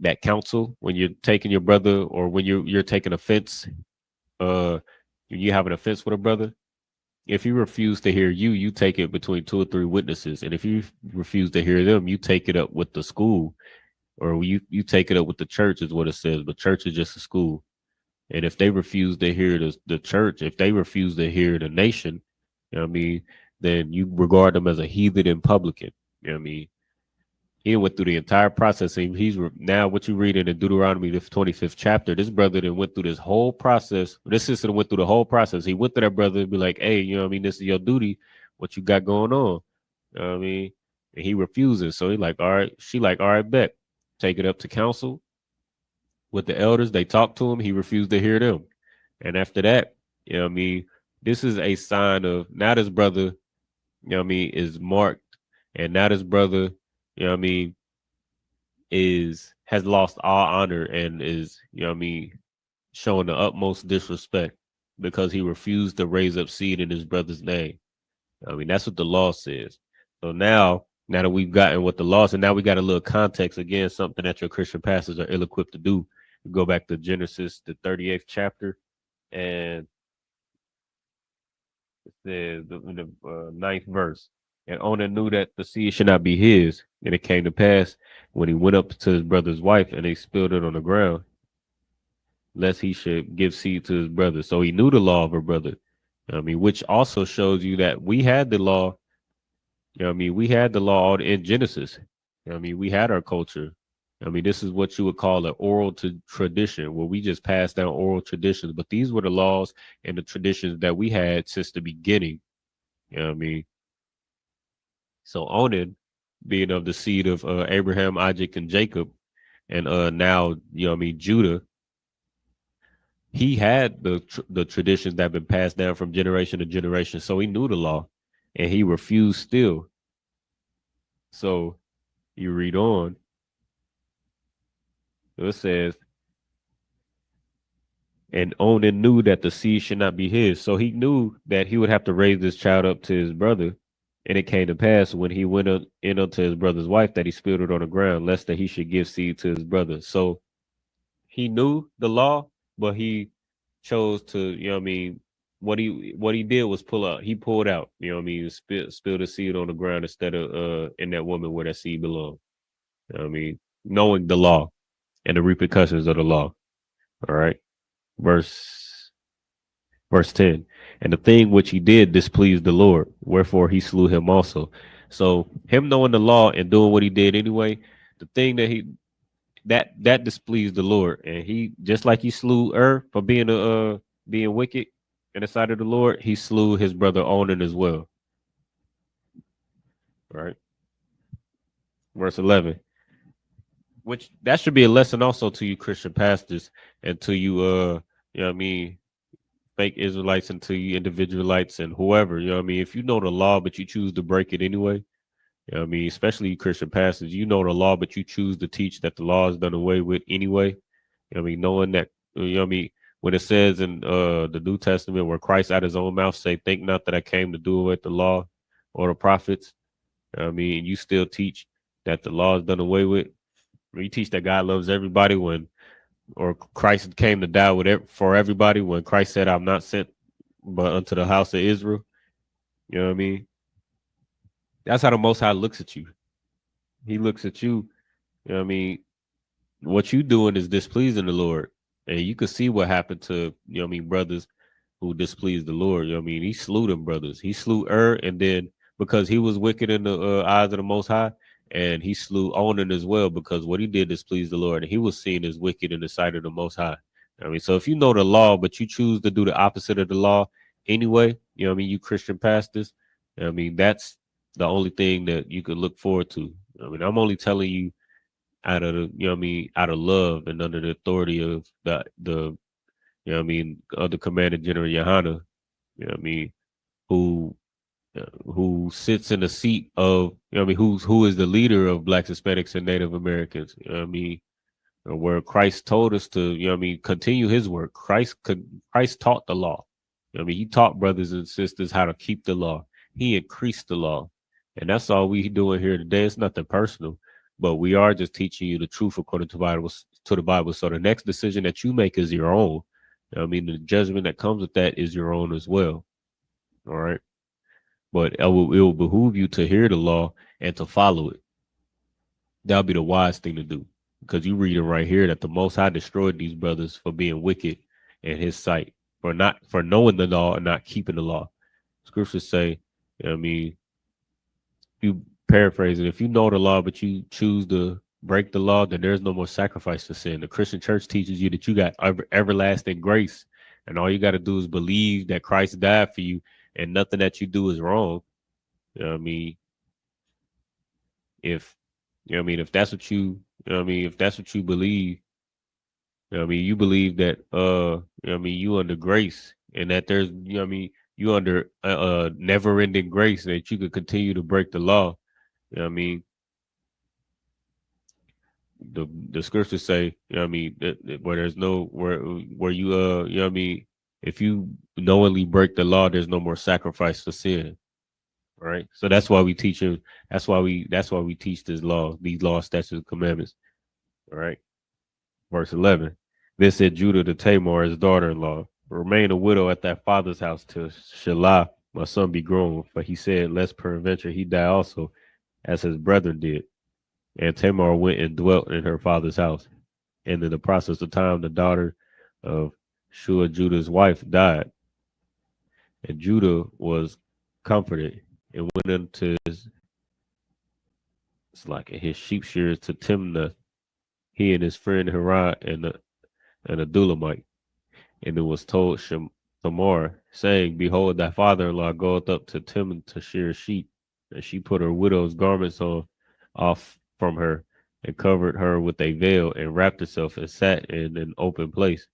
that counsel, when you're taking your brother or when you're taking offense, you have an offense with a brother, if you refuse to hear you, you take it between 2 or 3 witnesses. And if you refuse to hear them, you take it up with the school, or you take it up with the church is what it says. But church is just a school. And if they refuse to hear the church, if they refuse to hear the nation, you know what I mean, then you regard them as a heathen and publican. You know what I mean? He went through the entire process. And he's now what you read in the Deuteronomy, the 25th chapter. This brother then went through this whole process. This sister went through the whole process. He went to that brother and be like, hey, you know what I mean? This is your duty. What you got going on? You know what I mean? And he refuses. So he like, all right. She like, all right, bet. Take it up to council with the elders. They talk to him. He refused to hear them. And after that, you know what I mean? This is a sign of now this brother, you know what I mean, is marked. And now this brother, you know what I mean, has lost all honor and is, you know what I mean, showing the utmost disrespect because he refused to raise up seed in his brother's name. I mean, that's what the law says. So now that we've gotten what the law says, and now we got a little context, again, something that your Christian pastors are ill-equipped to do. We go back to Genesis, the 38th chapter, and it says in the 9th verse, and Onan knew that the seed should not be his. And it came to pass when he went up to his brother's wife and they spilled it on the ground, lest he should give seed to his brother. So he knew the law of her brother. I mean, which also shows you that we had the law. You know what I mean? We had the law in Genesis. You know what I mean? We had our culture. I mean, this is what you would call an oral tradition, where we just passed down oral traditions. But these were the laws and the traditions that we had since the beginning. You know what I mean? So Onan, being of the seed of Abraham, Isaac, and Jacob, and now, you know what I mean, Judah, he had the traditions that have been passed down from generation to generation. So he knew the law and he refused still. So you read on. It says, and Onan knew that the seed should not be his. So he knew that he would have to raise this child up to his brother. And it came to pass when he went in unto his brother's wife that he spilled it on the ground, lest that he should give seed to his brother. So he knew the law, but he chose to, what he did was pull out. He pulled out, spilled the seed on the ground instead of in that woman where that seed belonged. Knowing the law and the repercussions of the law. All right. Verse verse 10. And the thing which he did displeased the Lord, wherefore he slew him also. So him knowing the law and doing what he did anyway, the thing that displeased the Lord, and he, just like he slew for being wicked in the sight of the Lord, he slew his brother Onan as well. Right. Verse 11. Which that should be a lesson also to you Christian pastors and to you fake Israelites and to you individualites and whoever, if you know the law but you choose to break it anyway, especially you Christian pastors, you know the law but you choose to teach that the law is done away with anyway. Knowing that, when it says in the New Testament where Christ out his own mouth say, think not that I came to do away with the law or the prophets. You still teach that the law is done away with. You teach that God loves everybody or Christ came to die for everybody when Christ said, I'm not sent but unto the house of Israel. You know what I mean? That's how the Most High looks at you. He looks at you, what you doing is displeasing the Lord. And you could see what happened to, brothers who displeased the Lord. He slew them brothers. He slew and then because he was wicked in the eyes of the Most High, and he slew Onan as well because what he did displeased the Lord, and he was seen as wicked in the sight of the Most High. So if you know the law, but you choose to do the opposite of the law anyway, you Christian pastors, that's the only thing that you could look forward to. I'm only telling you out of out of love and under the authority of the of the Commander General Yohana, who who sits in the seat of, who is the leader of Blacks, Hispanics, and Native Americans. Where Christ told us to, continue his work. Christ taught the law. He taught brothers and sisters how to keep the law. He increased the law. And that's all we doing here today. It's nothing personal, but we are just teaching you the truth according to the Bible. So the next decision that you make is your own. The judgment that comes with that is your own as well. All right. But it will behoove you to hear the law and to follow it. That'll be the wise thing to do. Because you read it right here that the Most High destroyed these brothers for being wicked in his sight, for knowing the law and not keeping the law. Scriptures say, you paraphrase it, if you know the law but you choose to break the law, then there's no more sacrifice for sin. The Christian church teaches you that you got everlasting grace, and all you got to do is believe that Christ died for you, and nothing that you do is wrong. If if that's what if that's what you believe, you believe that you under grace and that there's you under never ending grace that you could continue to break the law. The scriptures say, where there's no where you if you knowingly break the law, there's no more sacrifice for sin. Right. So that's why we teach him. That's why we teach these laws, statutes, and commandments. All right. Verse 11. Then said Judah to Tamar, his daughter-in-law, remain a widow at thy father's house till Shelah, my son, be grown. For he said, lest peradventure he die also, as his brethren did. And Tamar went and dwelt in her father's house. And in the process of time, the daughter of Shua, Judah's wife, died. And Judah was comforted and went into his sheep shearers to Timnah, he and his friend Hirah and a Dulamite. And it was told Tamar, saying, behold, thy father-in-law goeth up to Timnah to shear sheep. And she put her widow's garments off from her, and covered her with a veil, and wrapped herself, and sat in an open place,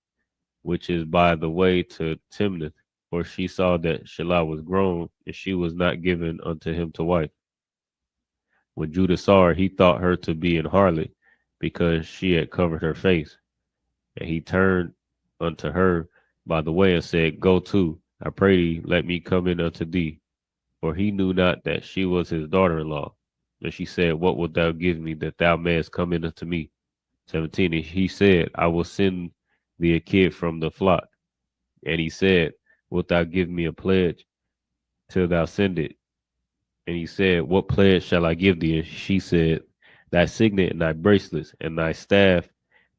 which is by the way to Timnath. For she saw that Shelah was grown, and she was not given unto him to wife. When Judah saw her, he thought her to be an harlot, because she had covered her face. And he turned unto her by the way and said, go to, I pray thee, let me come in unto thee. for he knew not that she was his daughter-in-law. And she said, what wilt thou give me that thou mayest come in unto me? 17, and he said, I will send thee a kid from the flock. And he said, wilt thou give me a pledge till thou send it? And he said, what pledge shall I give thee? And she said, thy signet and thy bracelets and thy staff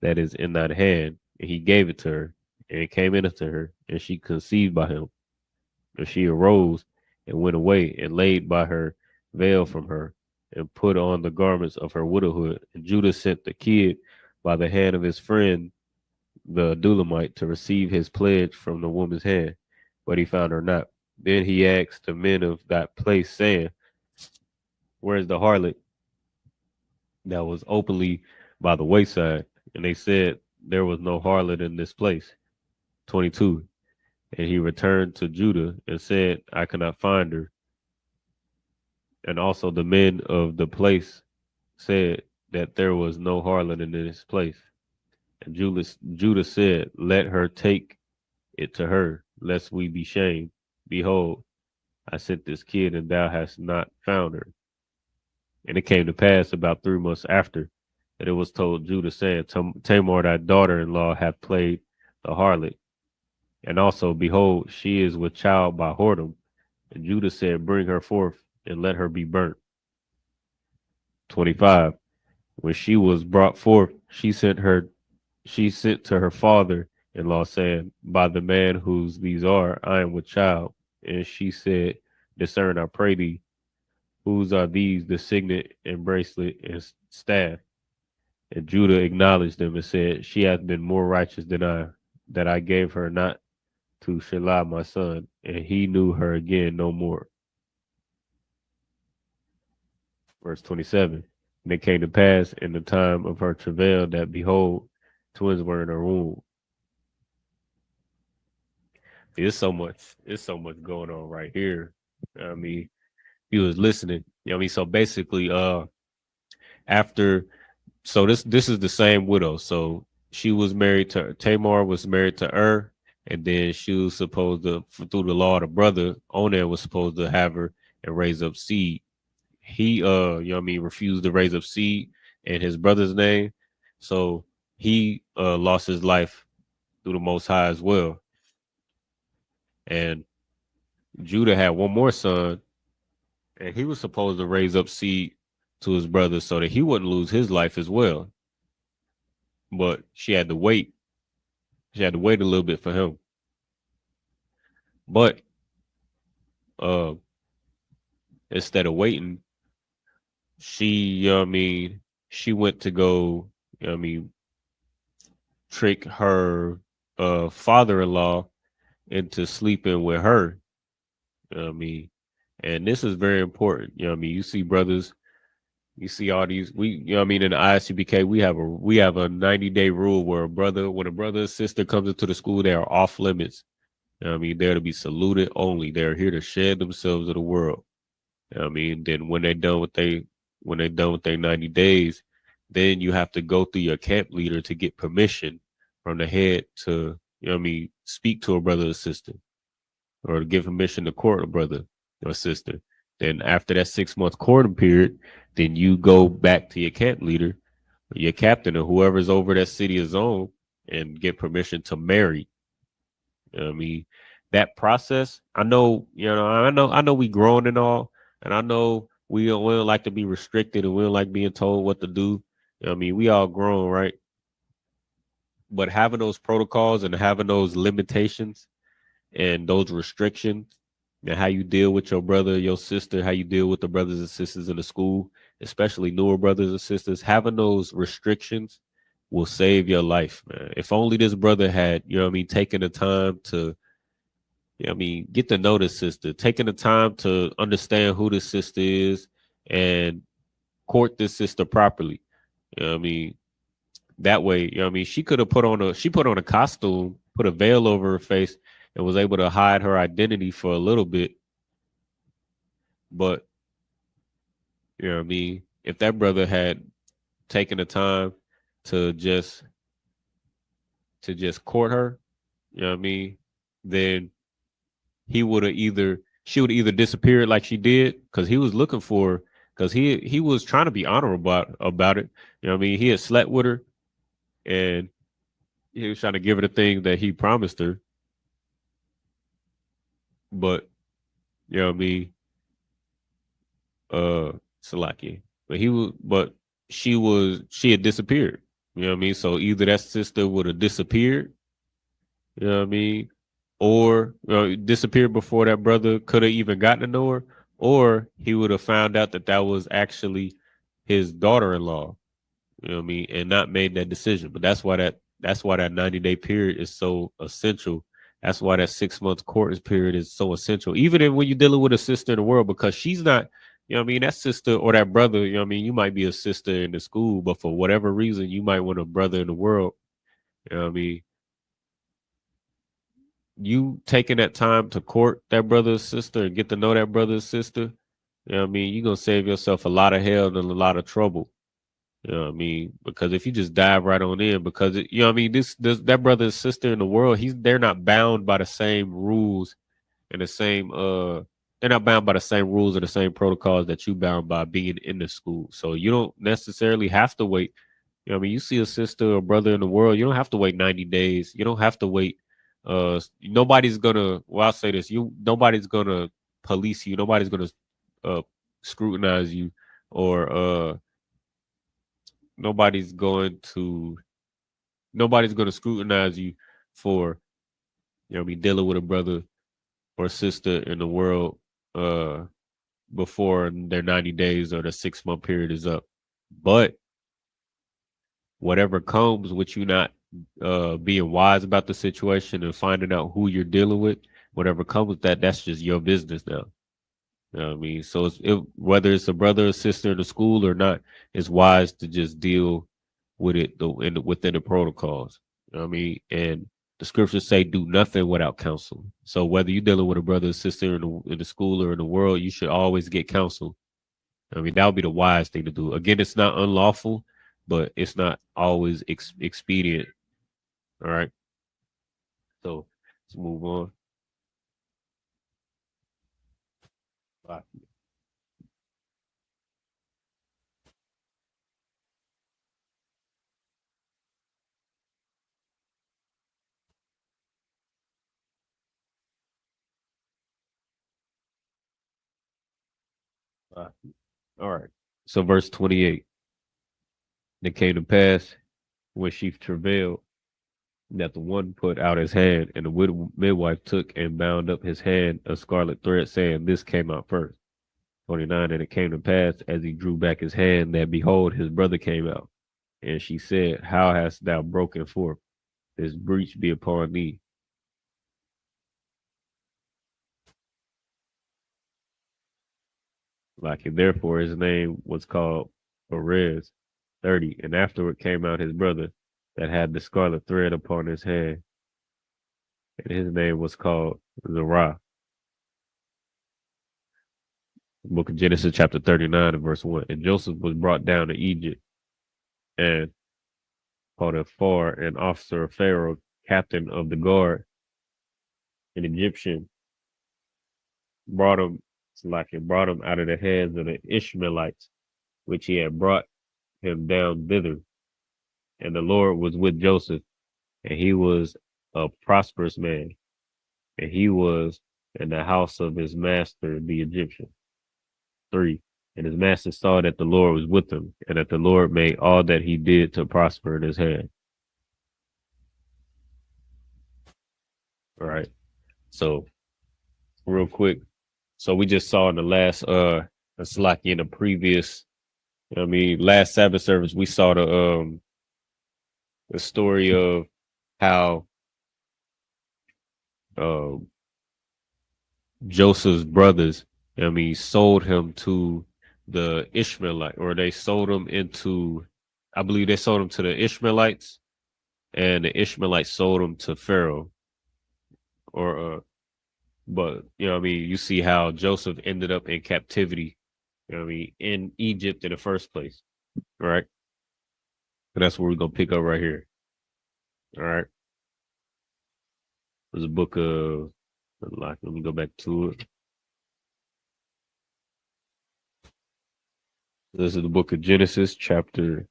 that is in thine hand. And he gave it to her, and it came in unto her, and she conceived by him. And she arose and went away and laid by her veil from her and put on the garments of her widowhood. And Judah sent the kid by the hand of his friend, the Adulamite, to receive his pledge from the woman's hand, but he found her not. Then he asked the men of that place, saying, where is the harlot that was openly by the wayside? And they said, there was no harlot in this place. 22. And he returned to Judah and said, I cannot find her. And also the men of the place said that there was no harlot in this place. And Judah said, let her take it to her, lest we be shamed. Behold, I sent this kid, and thou hast not found her. And it came to pass about 3 months after that it was told Judah, saying, Tamar, thy daughter-in-law, hath played the harlot. And also, behold, she is with child by whoredom. And Judah said, bring her forth, and let her be burnt. 25. When she was brought forth, she sent to her father-in-law, saying, by the man whose these are, I am with child. And she said, discern, I pray thee, whose are these, the signet and bracelet and staff? And Judah acknowledged them and said, she hath been more righteous than I, that I gave her not to Shelah my son. And he knew her again no more. Verse 27. And it came to pass in the time of her travail that, behold, twins were in her womb. It's so much going on right here. I mean, he was listening. You know what I mean? So basically, after, so this is the same widow. So she was married to, Tamar was married to and then she was supposed to, through the law, the brother Onan was supposed to have her and raise up seed. He you know what I mean, refused to raise up seed in his brother's name. So he lost his life through the Most High as well. And Judah had one more son, and he was supposed to raise up seed to his brother so that he wouldn't lose his life as well. But she had to wait. She had to wait a little bit for him. But instead of waiting, she, you know what I mean, she went to go, you know what I mean, trick her father-in-law into sleeping with her. You know what I mean? And this is very important. You know what I mean? You see brothers, you see all these, you know what I mean, in the ISUPK, we have a 90-day rule where when a brother or sister comes into the school, they are off limits. You know what I mean? They're to be saluted only. They're here to shed themselves of the world. You know what I mean? Then when they're done with their 90 days, then you have to go through your camp leader to get permission from the head to, you know what I mean, speak to a brother or sister, or to give permission to court a brother or sister. Then after that 6 month courting period, then you go back to your camp leader, your captain, or whoever's over that city or zone, and get permission to marry. You know what I mean, that process, I know, I know we grown and all, and I know we don't like to be restricted, and we don't like being told what to do. You know what I mean, we all grown, right? But having those protocols and having those limitations and those restrictions, and how you deal with your brother, your sister, how you deal with the brothers and sisters in the school, especially newer brothers and sisters, having those restrictions will save your life, man. If only this brother had, you know what I mean, taken the time to, you know what I mean, get to know this sister, taking the time to understand who this sister is and court this sister properly. You know what I mean? That way, you know what I mean, she could have put on a costume, put a veil over her face, and was able to hide her identity for a little bit. But, you know what I mean, if that brother had taken the time to just court her, you know what I mean, then he would have either she would either disappear like she did because he was looking for her, because he was trying to be honorable about it. You know what I mean? He had slept with her and he was trying to give her the thing that he promised her. But you know what I mean? Salaki. But she had disappeared. You know what I mean? So either that sister would have disappeared, you know what I mean? Or disappeared before that brother could have even gotten to know her, or he would have found out that that was actually his daughter-in-law, you know what I mean, and not made that decision. But that's why that 90-day period is so essential. That's why that 6 months court period is so essential. When you're dealing with a sister in the world, because she's not, you know what I mean, that sister or that brother, you know what I mean, you might be a sister in the school, but for whatever reason, you might want a brother in the world, you know what I mean? You taking that time to court that brother or sister and get to know that brother or sister, you know what I mean, you're gonna save yourself a lot of hell and a lot of trouble. You know what I mean? Because if you just dive right on in, because you know what I mean, this that brother and sister in the world, they're not bound by the same rules and the same they're not bound by the same rules or the same protocols that you bound by being in the school. So you don't necessarily have to wait. You know what I mean? You see a sister or brother in the world, you don't have to wait 90 days. You don't have to wait. Nobody's gonna, well, I'll say this, nobody's gonna police you, nobody's gonna uh scrutinize you, or nobody's going to nobody's gonna scrutinize you for, you know what I mean, dealing with a brother or sister in the world uh before their 90 days or the 6 month period is up. But whatever comes with you not being wise about the situation and finding out who you're dealing with, whatever comes with that, that's just your business now. You know what I mean? So whether it's a brother or sister in the school or not, it's wise to just deal with it within the protocols. You know what I mean? And the scriptures say, "Do nothing without counsel." So whether you're dealing with a brother or sister in the school or in the world, you should always get counsel. I mean, that would be the wise thing to do. Again, it's not unlawful, but it's not always expedient. All right. So let's move on. Bye. Bye. All right. So verse 28. It came to pass when she travailed that the one put out his hand, and the midwife took and bound up his hand a scarlet thread, saying, "This came out first." 29. And it came to pass as he drew back his hand that behold, his brother came out. And she said, "How hast thou broken forth? This breach be upon thee." Like, and therefore his name was called Perez. 30. And afterward came out his brother that had the scarlet thread upon his hand, and his name was called Zerah. Book of Genesis, chapter 39, and verse 1. And Joseph was brought down to Egypt, and Potiphar, an officer of Pharaoh, captain of the guard, an Egyptian, brought him, like it brought him out of the hands of the Ishmaelites, which he had brought him down thither. And the Lord was with Joseph, and he was a prosperous man, and he was in the house of his master, the Egyptian. 3. And his master saw that the Lord was with him, and that the Lord made all that he did to prosper in his hand. All right. So, real quick. So, we just saw in the last, it's like in the previous, you know what I mean, last Sabbath service, we saw the story of how um, Joseph's brothers, you know what I mean, sold him to the Ishmaelite, or they sold him into, I believe they sold him to the Ishmaelites, and the Ishmaelites sold him to Pharaoh. Or but you know what I mean, you see how Joseph ended up in captivity, you know what I mean, in Egypt in the first place. Right? And that's where we're gonna pick up right here. All right. There's a book of, like, let me go back to it. This is the book of Genesis, chapter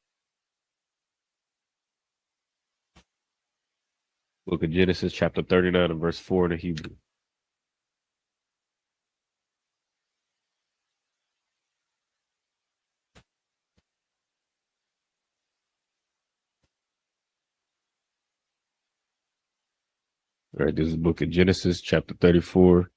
39 and verse 4 in the Hebrew. All right, this is the book of Genesis, chapter 34.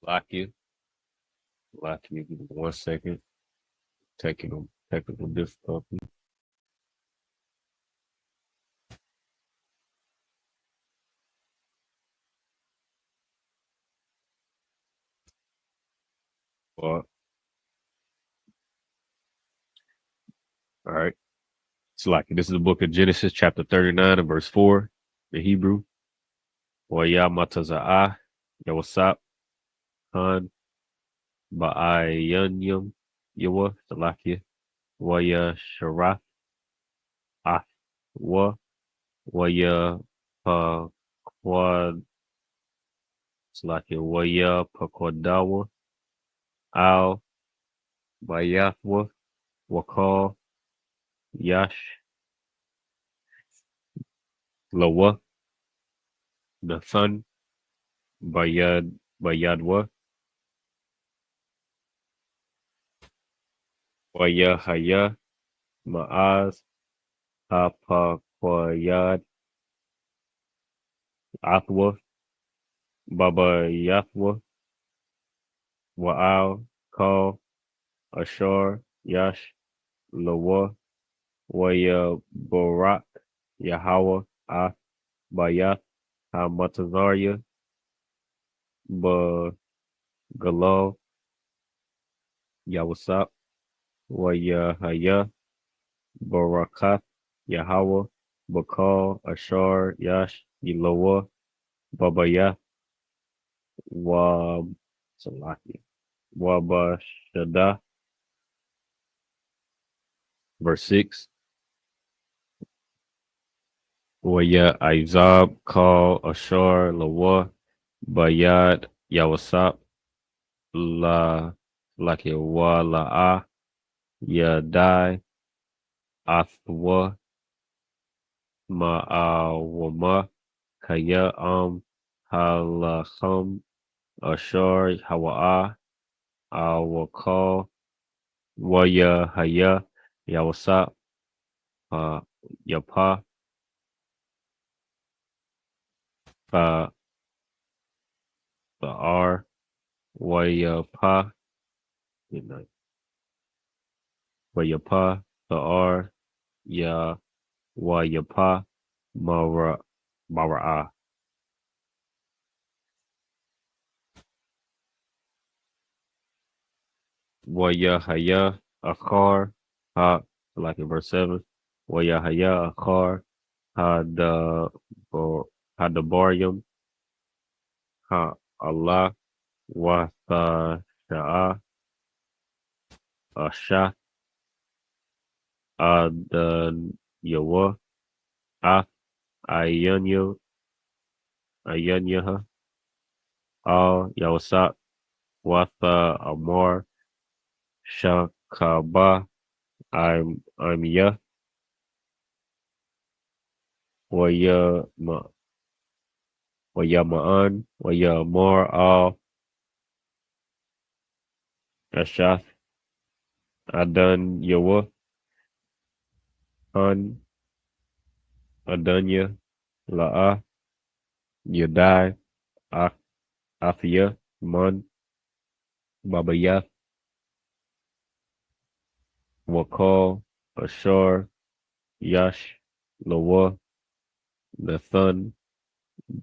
Lock you. Give me 1 second. Technical difficulty. Well, all right. So like this is the book of Genesis, chapter 39 and verse 4, the Hebrew. Waya mataza'ah, yawasap, han, ba'ayanyam, yawa, salakia, waya sharath, wa, waya pakwad, salakia, waya pakwadawa, al, bayathwa, wakal, yash, lawa, Nathan, bayadwa, waya haya, ma'az, hapakwayad, athwa, Baba Yathwa, Wa'al, Kal, Ashar, Yash, Lawa, Waya Barak, Yahweh, Bayath, Hamatazarya, Ba Galal, Yawasap, Waya Haya, Barakath, Yahweh, Bakal, Ashar, Yash, Yilawa, Babayath, Wa Salaki, Wabashada, verse 6. Waya Izab, Kal, Ashar, Lawa, Bayad, Yawasap, La Laki Wa La'a, Yadai, Athwa, Ma'awama, Kaya Halacham, Ashar, Hawa'a, Awakal, Waya Haya, Yawasap, Yapa, Ba Ba'ar, Wayapa, Wayapa, Ba'ar, Ya Wayapa, Mara'a. Waya Haya Akar Ha, like in verse 7. Waya Haya Akar Hadabarium Ha Allah Watha Sha'a Asha Adan Yawa Ah Ayanya Ayanyaha Al Yawasat Watha Amar Shakaba I'm Ya Waya Ma'an Waya Mar Al Ashath Adan Yawa Han Adanya La'a Yadai Afia Man Babayath Wakal Ashar, Yash, Lawa, Nathan,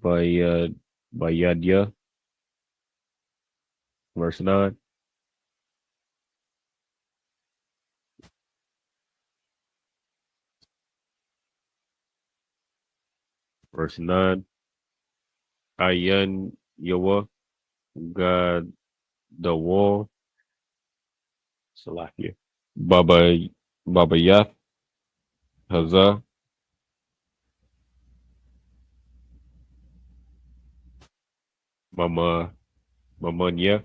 Bayad, Bayadya, verse 9. Verse 9. Ayan Yawa, God the Wall, Salakia. Baba, Baba Yath, Hazah, Mama, Mamanya,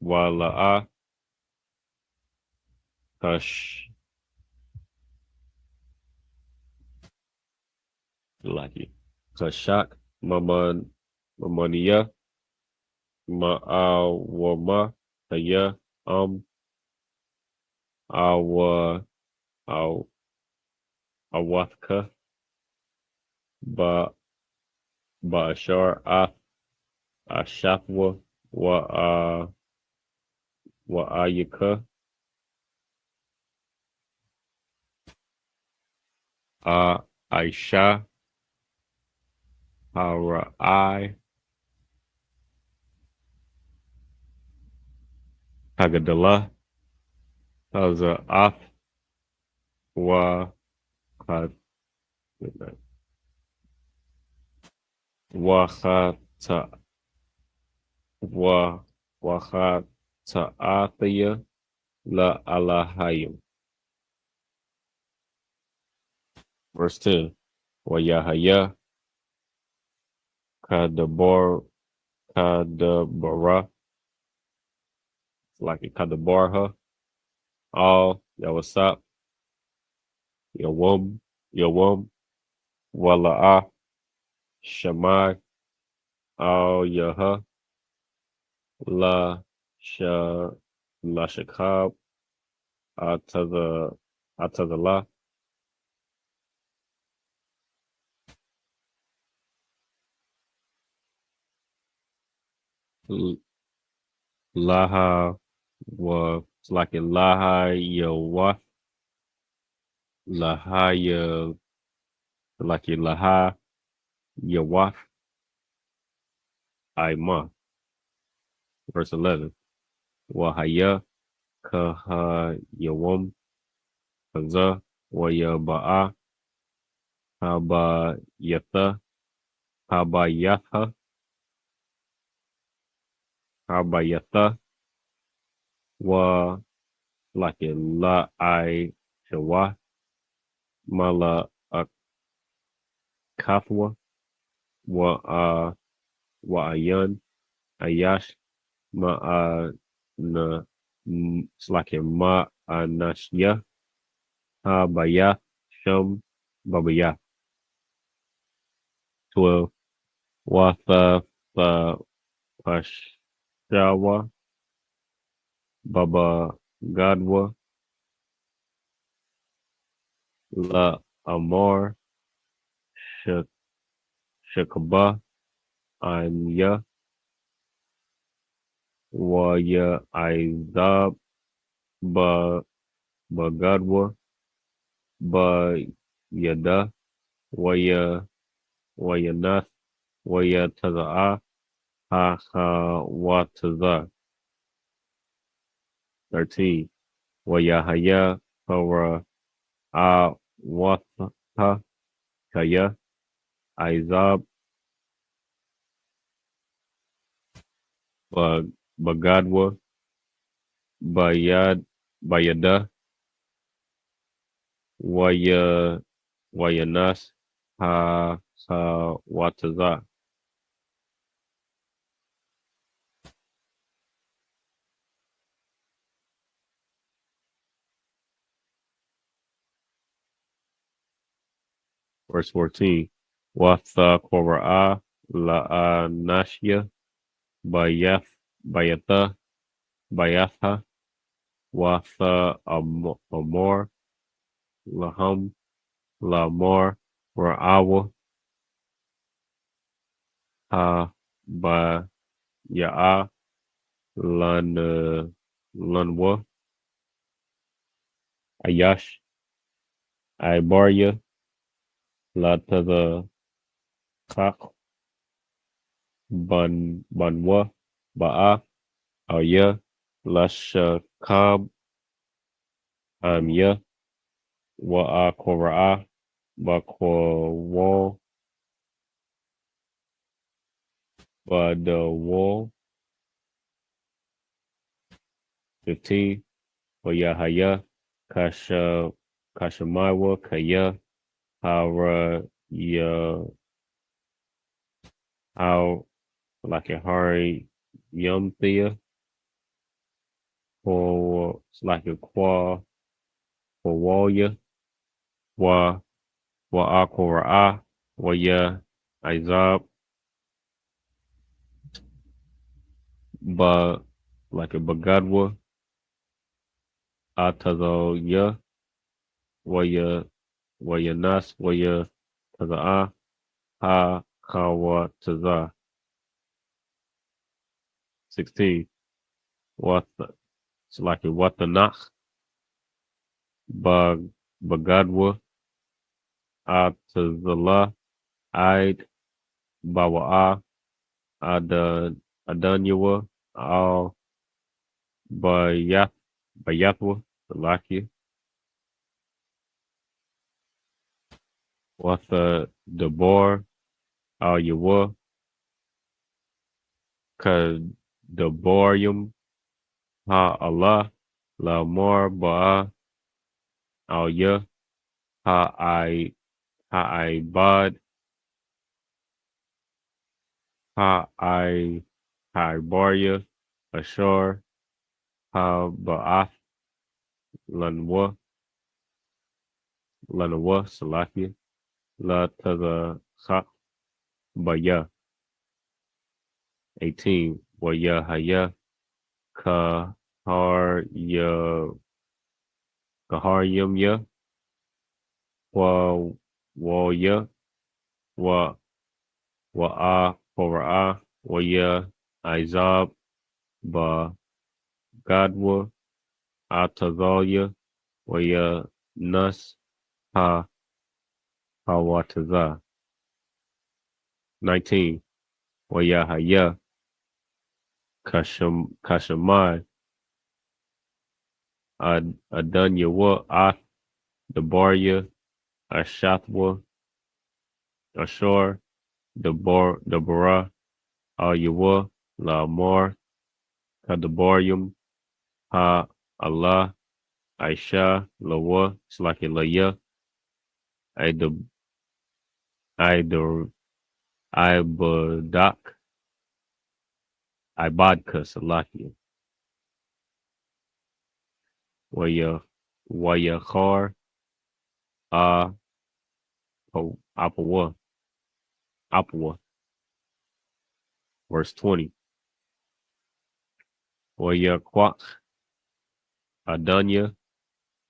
Wala'a, Kash, Salakia. Kashak, Maman, Mamania, Ma'awama, Haya, Awa, Aw, Awathka, Ba, Ba'ashar, Ashafwa, Wa Ayaka, Aisha, Hara'ai, Hagadallah, Haza'ath, Wa Khat, Wa Khata, Wa Khata'athiya, La Alahayim. Verse 10. Wa Yahaya, Kadabar, Kadabara, like a Kadabarha, All, Yawasap, Yawum, Yawum, Wala'ah, Shammai, Al Yaha, La Sha La Shakab, Atazala, Laha wa like Laha Yawa, Laha Ya like Laha Yawa, Aima. Verse 11. Wahaya Kaha Yawam, Haza, Waya Ba'a, Haba Yatha, Haba Yatha, Haba Yatha, Wa like La I Shawa, Mala Akathwa, Wa Ayan, Ayash, Na Slakin Anashya, Baya, Shum, Babaya. 12. Watha Pashawa, Baba Gadwa, La Amar, Shakaba, Anya, Waya Izab, Ba Bagadwa, Ba Yada, Waya Wayanath, Waya Taza'a, Ha Ha Wataza. 13. Wayahaya, Hara Watha, Kaya, Izab, Bagadwa, Bayada, Waya Wayanas, Ha Ha Wataza. Verse 14. Watha Kora'a, La'anashya, Bayatha, Bayatha, Watha Amor, Laham, Lamar, Ra'awa, Ha Ba Ya'a, Lanwa, Ayash, Ibaria, La Taza Kak, Banwa, Ba'a, Aya, Lasha Kab, Amya, Wa'a Kora'a, Bakwa Wall, 15, Wayahaya, Kasha, Kashamawa, Kaya, Hara, Ya, How, like a Hari, Thea, or like a Kwa, for Walya, Wa, Wa'akora, Waya, Izab, Ba, like a Bagadwa, Atazo Ya, Waya, Waya Nas, Waya Taza'a, Ha, Kawa Taza, 16, What, it's like a Watanach, Ba, Bagadwa, Atazala, Id, Bawa'a, Ada, Adanyawa, Al, Bayath, Bayathwa, Salakia, Watha, Debor, Al Yawa, Kadaborium, Ha Allah, La Mor Ba'a, Al Ya, Ha I Bad, Ha I Baria, Ashar, Ha Ba'ath, Lanwa, Lanawa, Salakia, La Taza Kha, Baya, 18, Waya Haya, Kahar Ya, Kahar Yum Ya, Wa Ya, Wa Wa'a, Kora'a, Waya, Izab, Ba, Gadwa, Atazalia, Waya, Nus, Ha, Hawataza. 19. Waya Haya, Kashamai, Adunya Wa, Dabaria, Ashathwa, Ashor, Dabara, Al Yawa, La Mar, Kadabarium, Ha, Allah, Aisha, Lawa, Slaki Laya, Ida, Ida, Ibadak, Ibadka, Salaki, Waya Ah, Apawa, Apawa, verse 20. Waya Kwak, Adunya,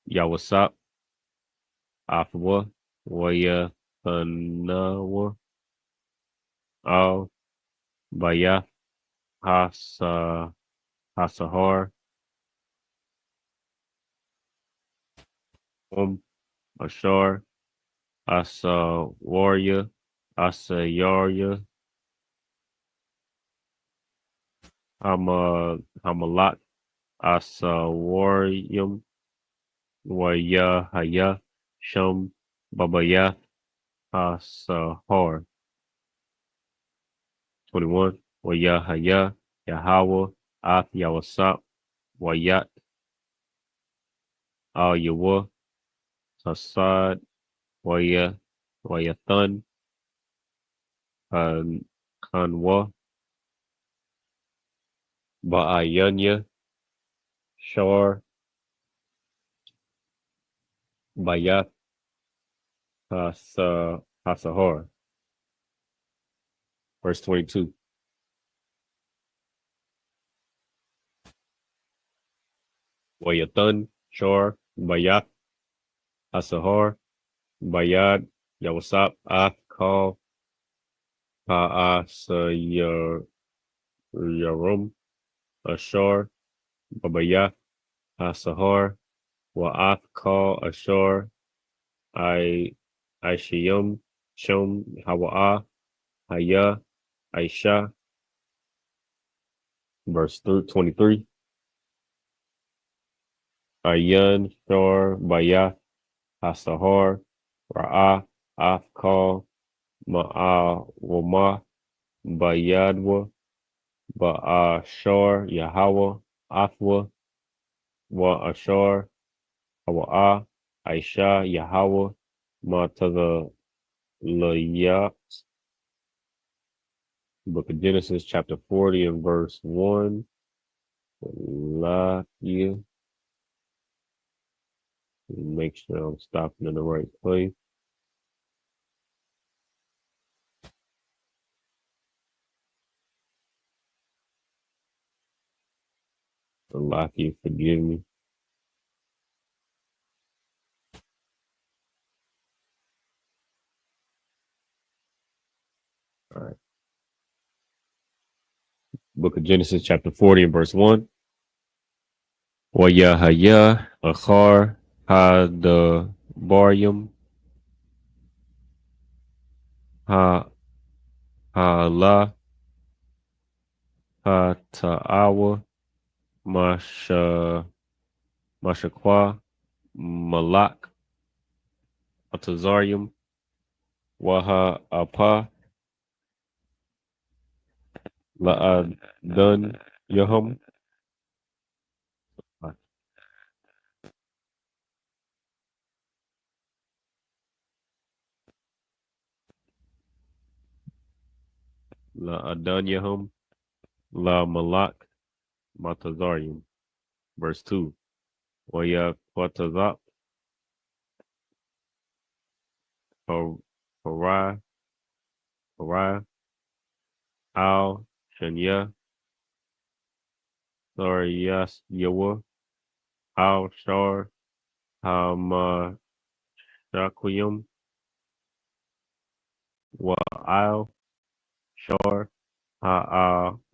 Yawasap, Apawa, Waya Thanawa, Al, Bayath, Hasahar, Ashar, Asa Warrior, Asa Yarya, Hamalat, Asa Waryum, Waya Haya, Shum, Babayath, Asahar. 21. Waya Haya, Yahweh, Ath Yawasap, Wayat, Al Yawa, Hasad, Waya, Wayathan, Kanwa, Baayanya, Shor, Bayat, Hasahar. Verse 22. Wayathan, Shor, Bayat, Hasahar, Bayad, Yawasap, Ath, Kal, Yarum, Ashor, Babayat, Hasahar, Wa'ath, Kal, Ashor, I Ishayim, Shom, Hawa'a, Haya, Aisha, verse 23. Ayan, Shor, Bayath, Hasahar, Ra'ah, Afkal, Ma'awama, Bayadwa, Ba'ashar, Yahweh, Athwa, Wa'ashar, Hawa'ah, Aisha, Yahweh, Ma'taza, Layat. Book of Genesis, chapter 40 and verse 1. La, yeah. Make sure I'm stopping in the right place. Lucky, forgive me. All right. Book of Genesis, chapter 40 and verse 1. Wa Yahaya, Achar, Ha the Baryum, Ha Ha La, Ha Ta'awa, Masha Mashaqua, Malak, Atazarium, Waha Apa, La'adun Yahum, La'adun Yahum, La Malak, Matazarium. Verse 2. Waya Quatazap, Harai, Harai, Al, Shanya, Sarias Yawa, Al Shar, Hama Shaquium, Wa Al Shar, Ha'awapim.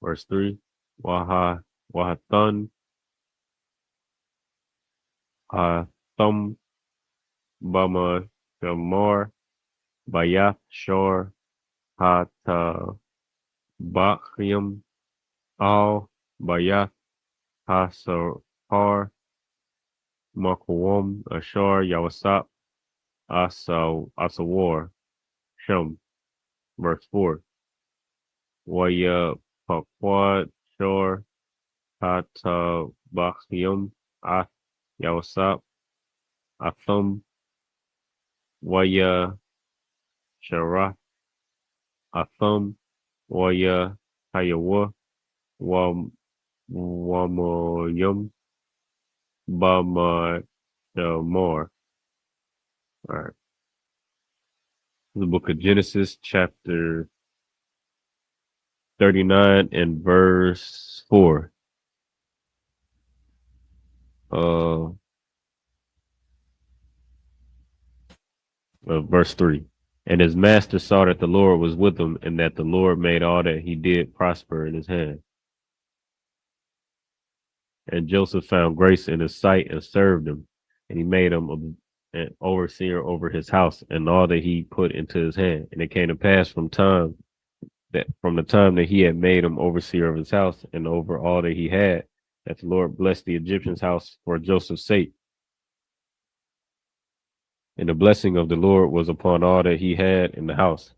Verse 3. Wahathan, Thum, Bama, Shamar, Bayath, Shor, Hata, Bachium, Al, Bayath, Hasar, Makawam, Ashar, Yawasap, Asawar, Shem. Verse 4. Waya, Pakwad, Shor, Hata, Bachium, Ath, Yawasap, Athum, Waya, Sharath, Athum, Waya, Hayawa, Wamoyum, Bama, Shamar. All right. The book of Genesis, chapter 39 and verse 4. Uh, Verse 3. And his master saw that the Lord was with him, and that the Lord made all that he did prosper in his hand. And Joseph found grace in his sight and served him, and he made him an overseer over his house and all that he put into his hand. And it came to pass from the time that he had made him overseer of his house and over all that he had, that the Lord blessed the Egyptian's house for Joseph's sake. And the blessing of the Lord was upon all that he had in the house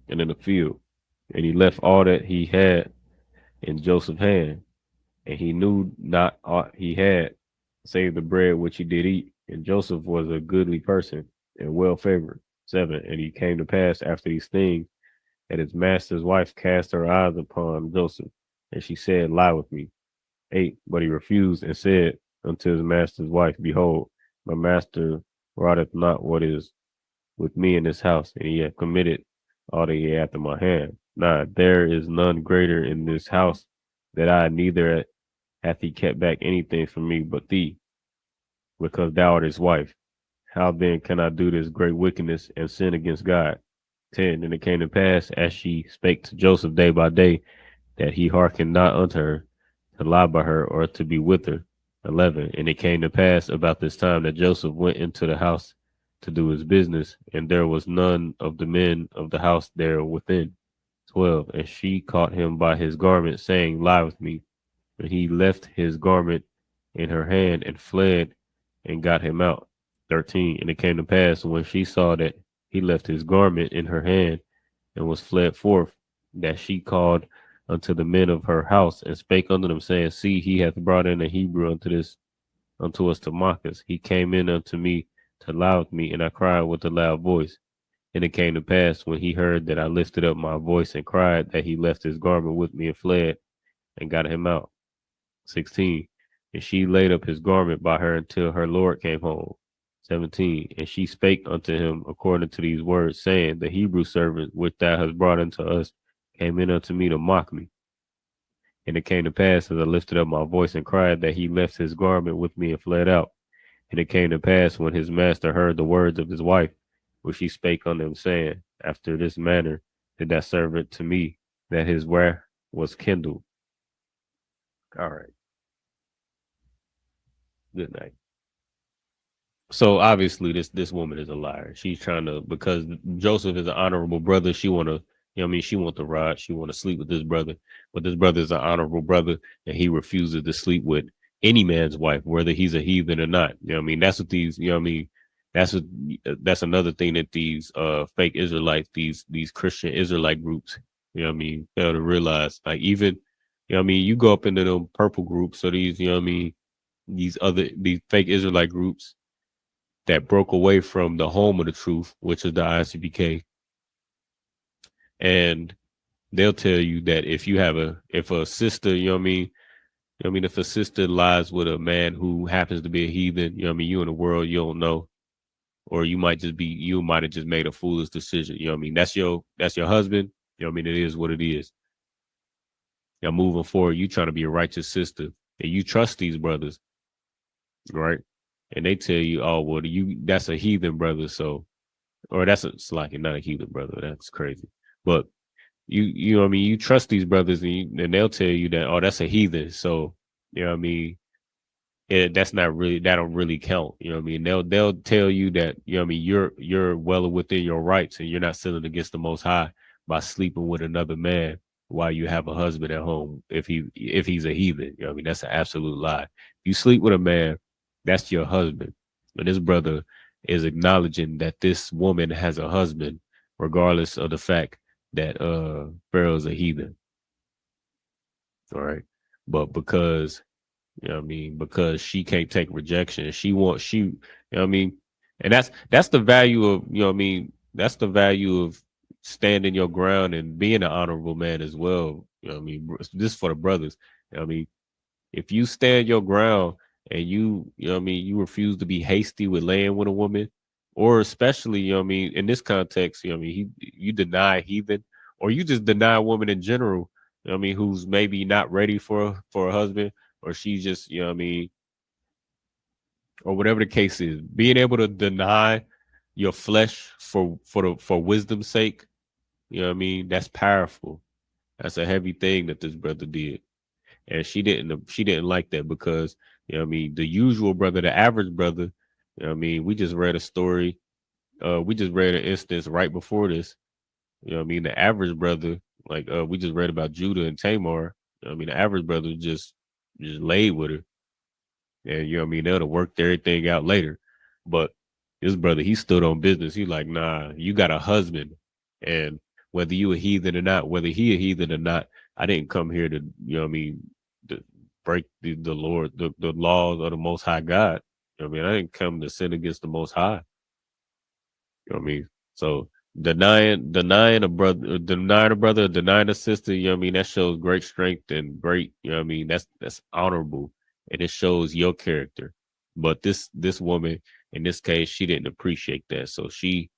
and in the field. And he left all that he had in Joseph's hand. And he knew not aught he had, save the bread which he did eat. And Joseph was a goodly person and well favored. 7. And he came to pass after these things that his master's wife cast her eyes upon Joseph. And she said, Lie with me. 8. But he refused and said unto his master's wife, Behold, my master wotteth not what is with me in this house, and he hath committed all that he hath in my hand. 9. There is none greater in this house that I, neither hath he kept back anything from me but thee, because thou art his wife. How then can I do this great wickedness and sin against God? 10. And it came to pass, as she spake to Joseph day by day, that he hearkened not unto her, to lie by her or to be with her. 11. And it came to pass about this time that Joseph went into the house to do his business, and there was none of the men of the house there within. 12. And she caught him by his garment, saying, Lie with me. And he left his garment in her hand and fled and got him out. 13. And it came to pass when she saw that he left his garment in her hand and was fled forth, that she called unto the men of her house and spake unto them, saying, See, he hath brought in a Hebrew unto us to mock us. He came in unto me to lie with me, and I cried with a loud voice. And it came to pass when he heard that I lifted up my voice and cried, that he left his garment with me and fled and got him out. 16. And she laid up his garment by her until her Lord came home. 17. And she spake unto him according to these words, saying, The Hebrew servant which thou hast brought unto us came in unto me to mock me. And it came to pass as I lifted up my voice and cried, that he left his garment with me and fled out. And it came to pass when his master heard the words of his wife, which he spake unto him, saying, After this manner did that servant to me, that his wrath was kindled. All right. Good night. So obviously this woman is a liar. She's trying to, because Joseph is an honorable brother. She want to, you know what I mean? She want to ride. She want to sleep with this brother, but this brother is an honorable brother, and he refuses to sleep with any man's wife, whether he's a heathen or not. You know what I mean? That's what these, you know what I mean? That's what, that's another thing that these fake Israelites, these Christian Israelite groups, you know what I mean, fail to realize. Like even, you know what I mean, you go up into them purple groups, so these, you know what I mean, these fake Israelite groups that broke away from the home of the truth, which is the ISUPK. And they'll tell you that if a sister, you know what I mean, if a sister lies with a man who happens to be a heathen, you know what I mean, you in the world, you don't know, or you might have just made a foolish decision. You know what I mean? That's your husband. You know what I mean? It is what it is. Now moving forward, you trying to be a righteous sister, and you trust these brothers, right? And they tell you, oh well, that's a heathen brother, so, or that's a slacking, not a heathen brother. That's crazy. But you know what I mean, you trust these brothers, and they'll tell you that, oh, that's a heathen. So, you know what I mean, that's not really, that don't really count. You know what I mean? They'll tell you that, you know what I mean, you're well within your rights, and you're not sinning against the Most High by sleeping with another man while you have a husband at home. If he's a heathen, you know what I mean, that's an absolute lie. If you sleep with a man, that's your husband. And this brother is acknowledging that this woman has a husband, regardless of the fact that Pharaoh's a heathen. All right. But because, you know what I mean, because she can't take rejection, you know what I mean? And that's the value of, you know what I mean, that's the value of standing your ground and being an honorable man as well. You know what I mean? This for the brothers. You know what I mean? If you stand your ground and you know what I mean, you refuse to be hasty with laying with a woman, or especially, you know what I mean, in this context, you know what I mean, you deny heathen, or you just deny a woman in general, you know what I mean, who's maybe not ready for a husband, or she's just, you know what I mean, or whatever the case is, being able to deny your flesh for wisdom's sake, you know what I mean, that's powerful. That's a heavy thing that this brother did. And she didn't like that because, you know what I mean, the usual brother, the average brother, you know what I mean, we just read a story, we just read an instance right before this, you know what I mean, the average brother, like we just read about Judah and Tamar, you know what I mean, the average brother just laid with her, and you know what I mean, they'll have worked everything out later. But this brother, he stood on business. He's like, nah, you got a husband, and whether you a heathen or not, whether he a heathen or not, I didn't come here to, you know what I mean, to break the Lord, the laws of the Most High God. You know what I mean, I didn't come to sin against the Most High. You know what I mean? So denying a brother, denying a sister, you know what I mean, that shows great strength and great, you know what I mean, that's honorable, and it shows your character. But this woman in this case, she didn't appreciate that. So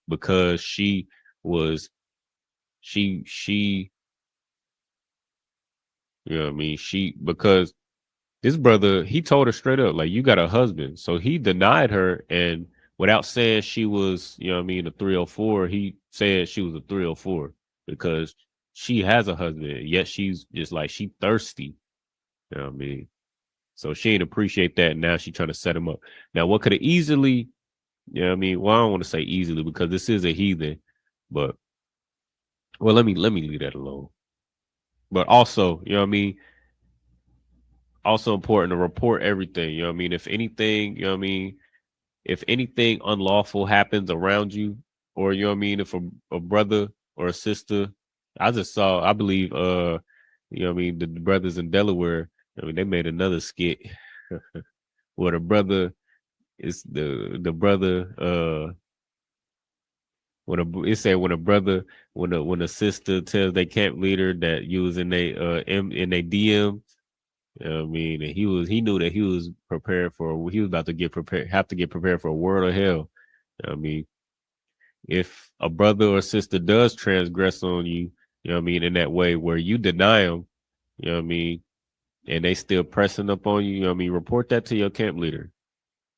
because she was she you know what I mean, because this brother, he told her straight up, like, you got a husband. So he denied her, and without saying she was, you know what I mean, a 304, he said she was a 304 because she has a husband, yet she's just like, she thirsty. You know what I mean? So she didn't appreciate that, and now she's trying to set him up. Now, what could have easily, you know what I mean? Well, I don't want to say easily because this is a heathen, but well, let me leave that alone. But also, you know what I mean? Also important to report everything. You know what I mean? If anything, you know what I mean? If anything unlawful happens around you, or you know what I mean, if a brother or a sister, I just saw, I believe, you know what I mean, the brothers in Delaware, I mean, they made another skit where the brother is the brother, it said when a brother, when a sister tells their camp leader that you was in they in they DM. You know what I mean, and he knew that he was prepared for, he was about to get prepared, have to get prepared for a world of hell. You know what I mean, if a brother or sister does transgress on you, you know what I mean, in that way where you deny them, you know what I mean, and they still pressing up on you, you know what I mean, report that to your camp leader.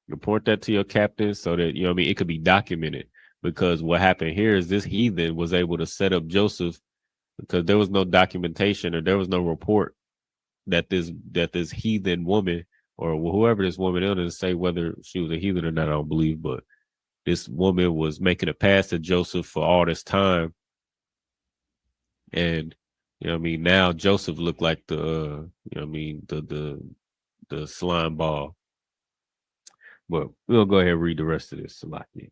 Report that to your captain so that, you know what I mean, it could be documented. Because what happened here is this heathen was able to set up Joseph because there was no documentation or there was no report that this heathen woman or whoever this woman is, to say whether she was a heathen or not, I don't believe, but this woman was making a pass at Joseph for all this time. And you know what I mean, now Joseph looked like the you know what I mean, the slime ball. But we'll go ahead and read the rest of this. Salaki.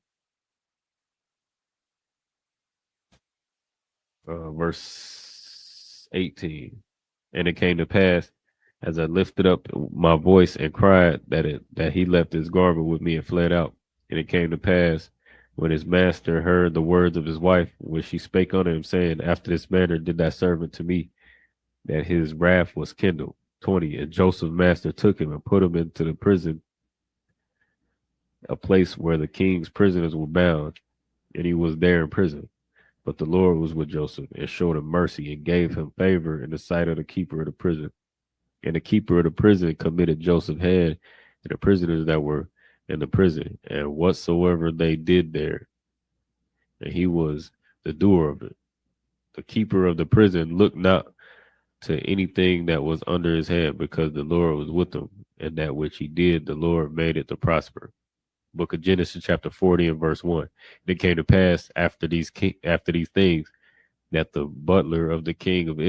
Verse 18. And it came to pass as I lifted up my voice and cried that he left his garment with me and fled out. And it came to pass when his master heard the words of his wife, when she spake unto him, saying, After this manner did thy servant to me, that his wrath was kindled. 20. And Joseph's master took him and put him into the prison, a place where the king's prisoners were bound, and he was there in prison. But the Lord was with Joseph and showed him mercy and gave him favor in the sight of the keeper of the prison. And the keeper of the prison committed Joseph's hand to the prisoners that were in the prison, and whatsoever they did there, and he was the doer of it. The keeper of the prison looked not to anything that was under his hand, because the Lord was with him, and that which he did, the Lord made it to prosper. Book of Genesis, chapter 40 and verse 1. It came to pass after these things that the butler of the king of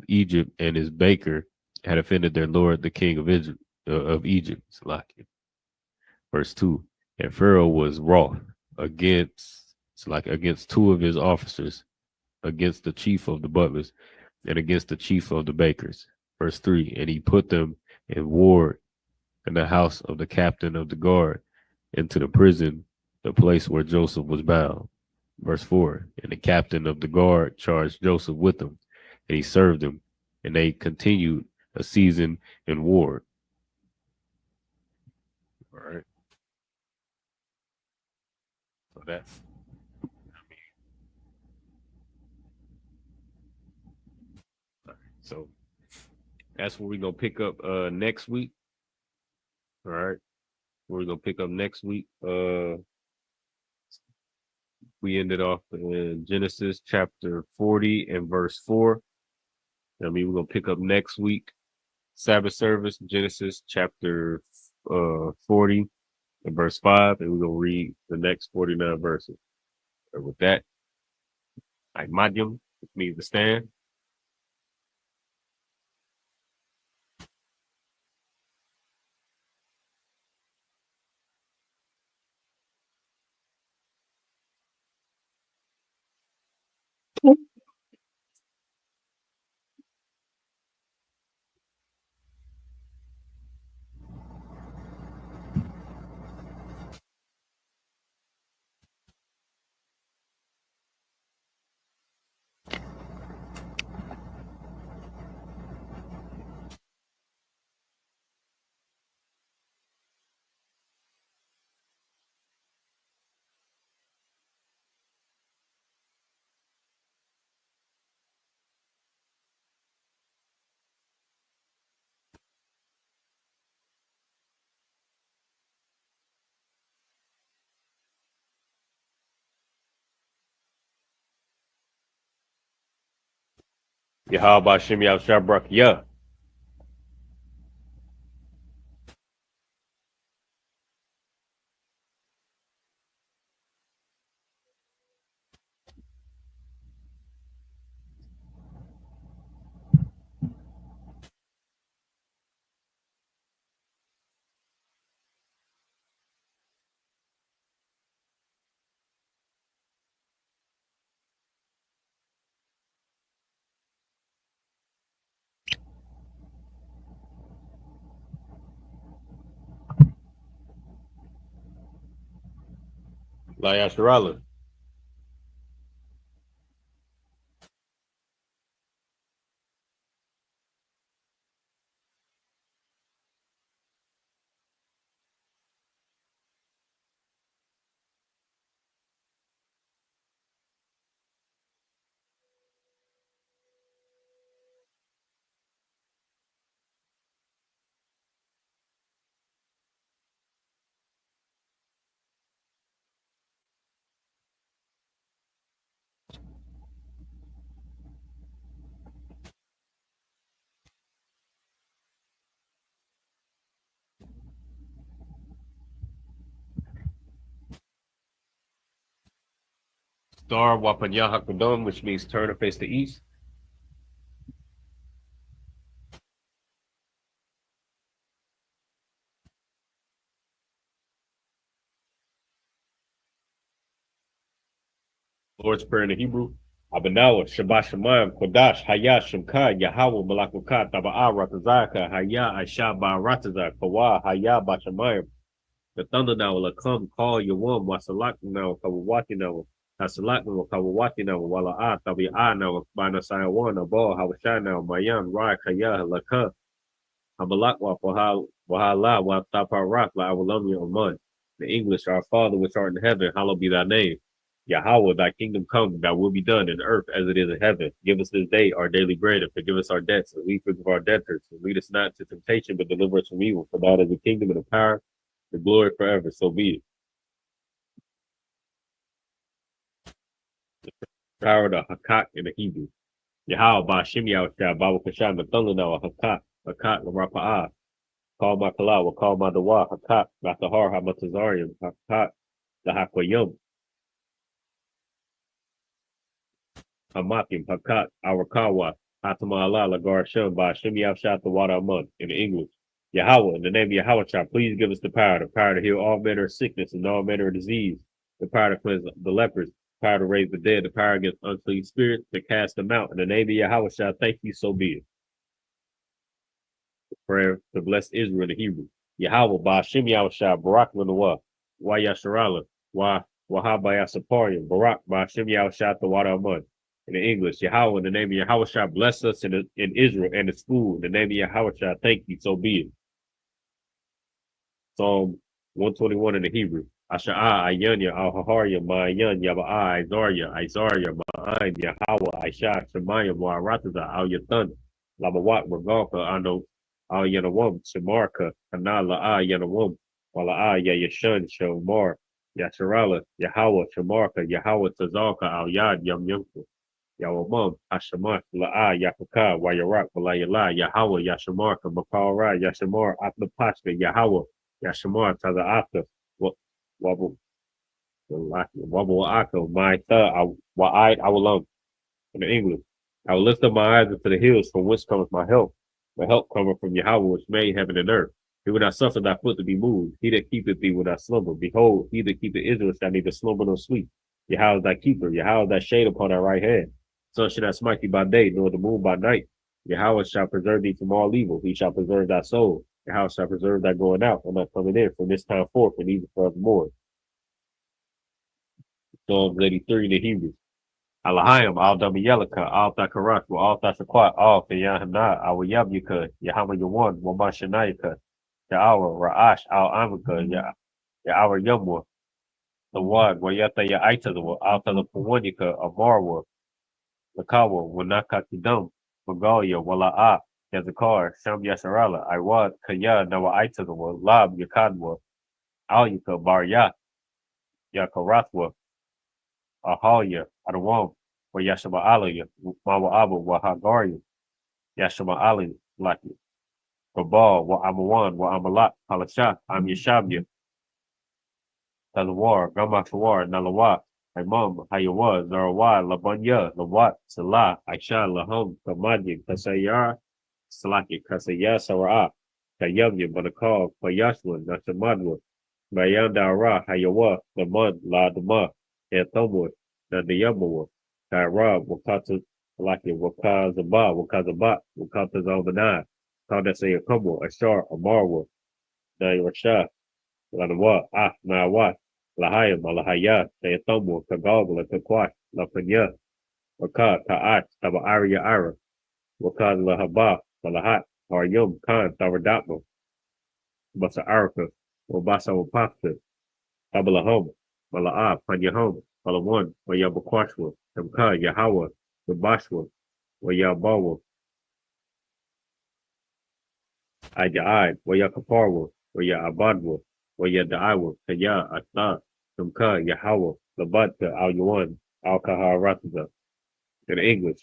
Egypt and his baker had offended their lord, the king of Egypt. Verse 2. And Pharaoh was wroth against two of his officers, against the chief of the butlers, and against the chief of the bakers. Verse 3. And he put them in ward in the house of the captain of the guard, into the prison, the place where Joseph was bound. Verse 4. And the captain of the guard charged Joseph with them, and he served him, and they continued a season in ward. All right. So so that's where we're gonna pick up next week. All right. We're gonna pick up next week. We ended off in Genesis chapter 40 and verse 4. I mean, we're gonna pick up next week. Sabbath service, Genesis chapter 40 and verse 5, and we're gonna read the next 49 verses. And with that, I medium, which means to stand. Yahweh Shem Yahweh Shabrak. Yeah. La Yasharala. Star Wapanya Hakadom, which means turn to face the east. Lord's Prayer in the Hebrew. Abanawa, Shabbat Shemayim, Kodash, Haya, Shemka, Yahweh, Malakukat, Taba'a, Ratazaka, Haya, Aisha, Ba, Ratazak, Kawa, Haya, Bashamayim. The thunder now will come, call your one, Wasalak now, Kawawati now, Hasalak now, Kawawati now, Wala Tabi now, Bana Sayawan, Abal, Hawashai now, Mayan, Rai, Kaya, Laka, Habalakwa, Wahala, Watapa, Rak, La Awalamia, Oman. The English, our Father which art in heaven, hallowed be thy name. Yahweh, thy kingdom come, thy will be done in earth as it is in heaven. Give us this day our daily bread, and forgive us our debts, and we forgive our debtors. And lead us not into temptation, but deliver us from evil. For thine is the kingdom and the power, the glory forever. So be it. Power of the Hakak in the Hebrew. Yahweh, Ba Shem Yahushua, Baba Kashan, the Thundernawa, Hakak, Hakak, Larapa'ah. Call my Kalawa, call my Dawa, Hakak, Batahar, Hamatazarium, Hakak, the Hakwayum, Hamakim, Hakat, Arakawa, Hatamala, Lagar Shem, by Shem Yavshat, the water among, in the English. Yahweh, in the name of Yahweh, please give us the power to heal all manner of sickness and all manner of disease, the power to cleanse the lepers, the power to raise the dead, the power against unclean spirits, to cast them out. In the name of Yahweh, thank you, so be it. Prayer to bless Israel in the Hebrew. Yahweh, by Shem Yahweh, Barak Lanawa, Wa Yasharala, Wa Wahabaya Saparian, Barak, by Shem Yahweh, the water among. In the English, Yahweh, in the name of Yahweh, bless us in Israel and the school. In the name of Yahweh, thank you, so be it. Psalm 121 in the Hebrew. Asha'a, Ayanya, Al-Haharya, Ma'ayan, Yaba'a, Isarya, Ma'ayin, Yahweh, Aisha, Shemayim, Wa'arataza, Al-Yathan, Lamawat, Ragalka, Ano, Al-Yanawam, Shemarka, Kanala, Yanawam, Wala'a, Yashan, Shomar, Yasharala, Yahweh, Shemarka, Yahweh, Tazalka, Al-Yad, Yam Yamku. Yawamam, Hashamak, La'a, Yapaka, Wayarak, Walayala, Yahweh, Yashamarka, Makara, Yashamar, Atnapashka, Yahweh, Yashamar, Tazaaka, Wabble, Wabble Ako, my Wa'ai, Awalam, in the English. I will lift up my eyes into the hills, from whence cometh my help. My help cometh from Yahweh, which made heaven and earth. He will not suffer thy foot to be moved. He that keepeth thee will not slumber. Behold, he that keepeth Israel shall neither slumber nor sleep. Yahweh is thy keeper. Yahweh is thy shade upon thy right hand. Sun shall not smite thee by day, nor the moon by night. Yahweh shall preserve thee from all evil. He shall preserve thy soul. Yahweh shall preserve thy going out and thy coming in from this time forth and even forevermore. Psalm 83 in the Hebrew. Alahayim, al Damiyelaka, al Thakarak, al Thashakwat, al Thayahana, al Yabuka, Yahama Yawan, Wamashanayaka, Ya'awar, Ra'ash, al Amaka, Ya'awar Yamwa, the one, Wayata Ya'aita, al Talapuwanika, Amarwa, Lakawa, Wanakatidum, Magalia, Wala'a, Yazakar, Sham Yasarala, Iwad, Kaya, Nawa Aita, Lab, Yakadwa, Alyaka, Barya, Yakaratwa, Ahalia, Adawam, wa Yashaba Alaya, Mawa Abu, wa Hagaria, Yashaba Ali, Laki, Babal, wa Amawan, wa Amalat, Halasha, Am Yashabia, Talawar, Gamashawar, Nalawa, Imam, Hayawa, Zarawa, Labanya, Lawat, Salah, Aisha, Laham, Kamadi, Kasayar, Salaki, Kasaya, Sarah, Kayamya, Banakal, Payashwan, Nashamadwa, Mayandara, Hayawa, Laman, La Dama, Anthomwa, Nandiyamawa, Kaira, Wakata, Laki, Wakazaba, Wakata Zalmanai, Kandasaya Kumwa, Ashar, Amarwa, Nairasha, Lanawa, Nawa, Lahayim, Malahaya, Sayatomo, Kagogla, Kakwash, Lapanya, Waka, Ta'at, Taba Aria Ira, Waka Lahaba, Malahat, Haryum, Khan, Tavadatmo, Basa Araka, Wabasa Wapasta, Tabalahom, Mala'a, Panyahom, Palawan, Wayabakwashwa, Tamka, Yahawa, Wabashwa, Wayabawa, Aja'ad, Wayakaparwa, Wayabadwa, Wayada'awa, Kaya, Atna, Tamka, Yahawa, Labata, Al Yuan, Al Kaharataza. In English,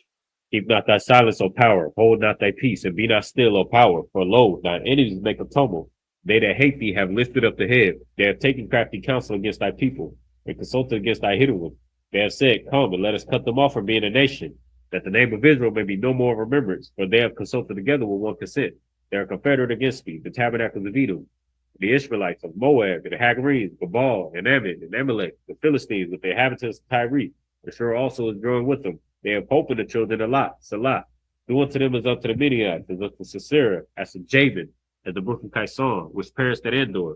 keep not thy silence, O power, hold not thy peace, and be not still, O power, for lo, thine enemies make a tumult. They that hate thee have lifted up the head. They have taken crafty counsel against thy people, and consulted against thy hidden one. They have said, come, and let us cut them off from being a nation, that the name of Israel may be no more of remembrance, for they have consulted together with one consent. They are confederate against me, the tabernacles of Edom, the Israelites of Moab, and the Hagarenes, Gabal, and Ammon, and Amalek, the Philistines with the inhabitants of Tyre. Ashur also is joined with them. They have hope in the children of Lot, Salah. Do unto them as unto the Midianites, as unto Sisera, as to Jabin, as the brook of Kison, which perished at Endor.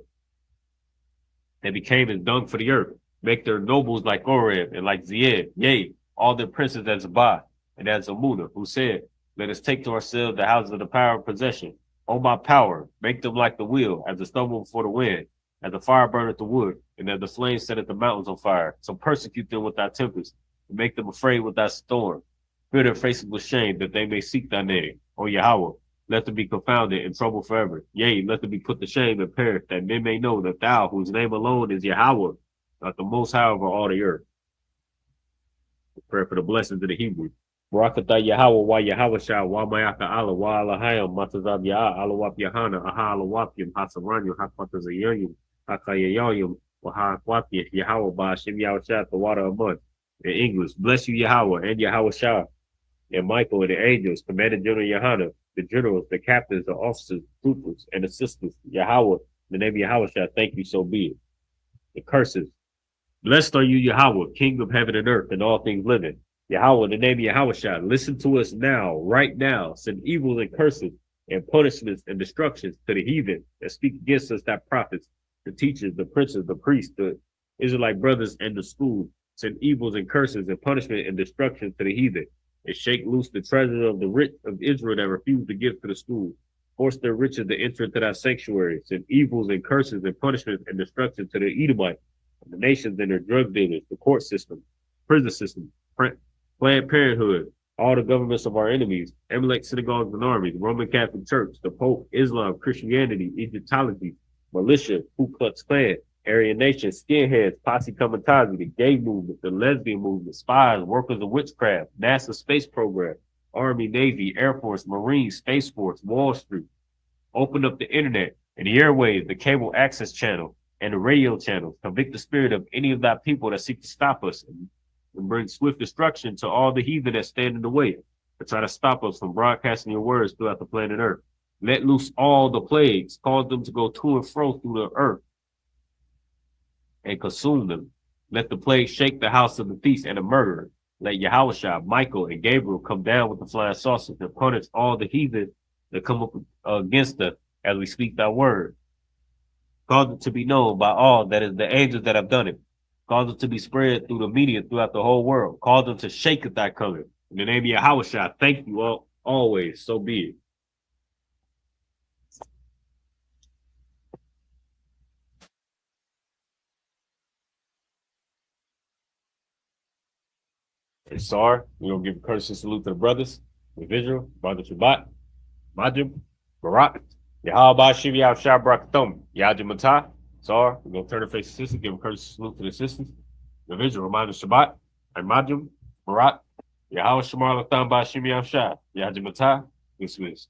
They became as dung for the earth. Make their nobles like Oreb and like Zeed, yea, all their princes as Zabah and as Amunah, who said, let us take to ourselves the houses of the power of possession. O my power, make them like the wheel, as the stubble before the wind, as the fire burneth the wood, and as the flame setteth the mountains on fire. So persecute them with thy tempest, and make them afraid with thy storm. Fill their faces with shame, that they may seek thy name. O Yahweh, let them be confounded and troubled forever. Yea, let them be put to shame and perish, that men may know that thou, whose name alone is Yahweh, art the most high over all the earth. Prayer for the blessings of the Hebrews. Barakatah Yahweh, wa Yahweh Shah, wa Mayaka Allah, wa Alahayam, Matazab Yah, Alawap Yahana, Aha Alawapim, Hasaranyu, Hakpatazayayim, Hakayayayim, wa Hakwapia, Yahweh Ba, Shim Yahweh Shah, the water of mud. In English, bless you Yahweh and Yahweh Shah, and Michael and the angels, Commander General Yahana, the generals, the captains, the officers, troopers, and assistants, Yahweh, in the name of Yahweh Shah, thank you, so be it. The curses. Blessed are you, Yahweh, King of heaven and earth and all things living. Yahweh, in the name of Yahweh Shah, listen to us now, right now. Send evils and curses and punishments and destructions to the heathen that speak against us, that prophets, the teachers, the princes, the priests, the Israelite brothers, and the schools. Send evils and curses and punishment and destruction to the heathen, and shake loose the treasure of the rich of Israel that refuse to give to the school. Force their riches to enter into that sanctuary. Send evils and curses and punishment and destruction to the Edomite, the nations and their drug dealers, the court system, prison system, Planned Parenthood, all the governments of our enemies, Amalek synagogues and armies, Roman Catholic Church, the Pope, Islam, Christianity, Egyptology, militia, Ku Klux Klan, Aryan Nation, skinheads, posse comitatus, the gay movement, the lesbian movement, spies, workers of witchcraft, NASA space program, Army, Navy, Air Force, Marines, Space Force, Wall Street. Open up the internet and the airwaves, the cable access channel, and the radio channels. Convict the spirit of any of thy people that seek to stop us and bring swift destruction to all the heathen that stand in the way to try to stop us from broadcasting your words throughout the planet Earth. Let loose all the plagues, cause them to go to and fro through the earth and consume them. Let the plague shake the house of the thief and the murderer. Let Yahushua, Michael, and Gabriel come down with the flying saucers and punish all the heathen that come up against us as we speak thy word. Cause it to be known by all that is the angels that have done it. Cause it to be spread through the media throughout the whole world. Cause them to shake at thy coming. In the name of Yahushua, thank you all, always. So be it. And Sar, we're going to give a courtesy salute to the brothers, the visual, Brother Shabbat, Majim, Barak, Yahweh Shiv Yav Shabrak Thom, Yajim Matah, Sar, we're going to turn the face to sisters, give a courtesy salute to the sisters, the visual, reminder Shabbat, and Majim, Barak, Yahweh Shamar Latham Ba Shim Yav Shah, Yajim Matah, dismissed.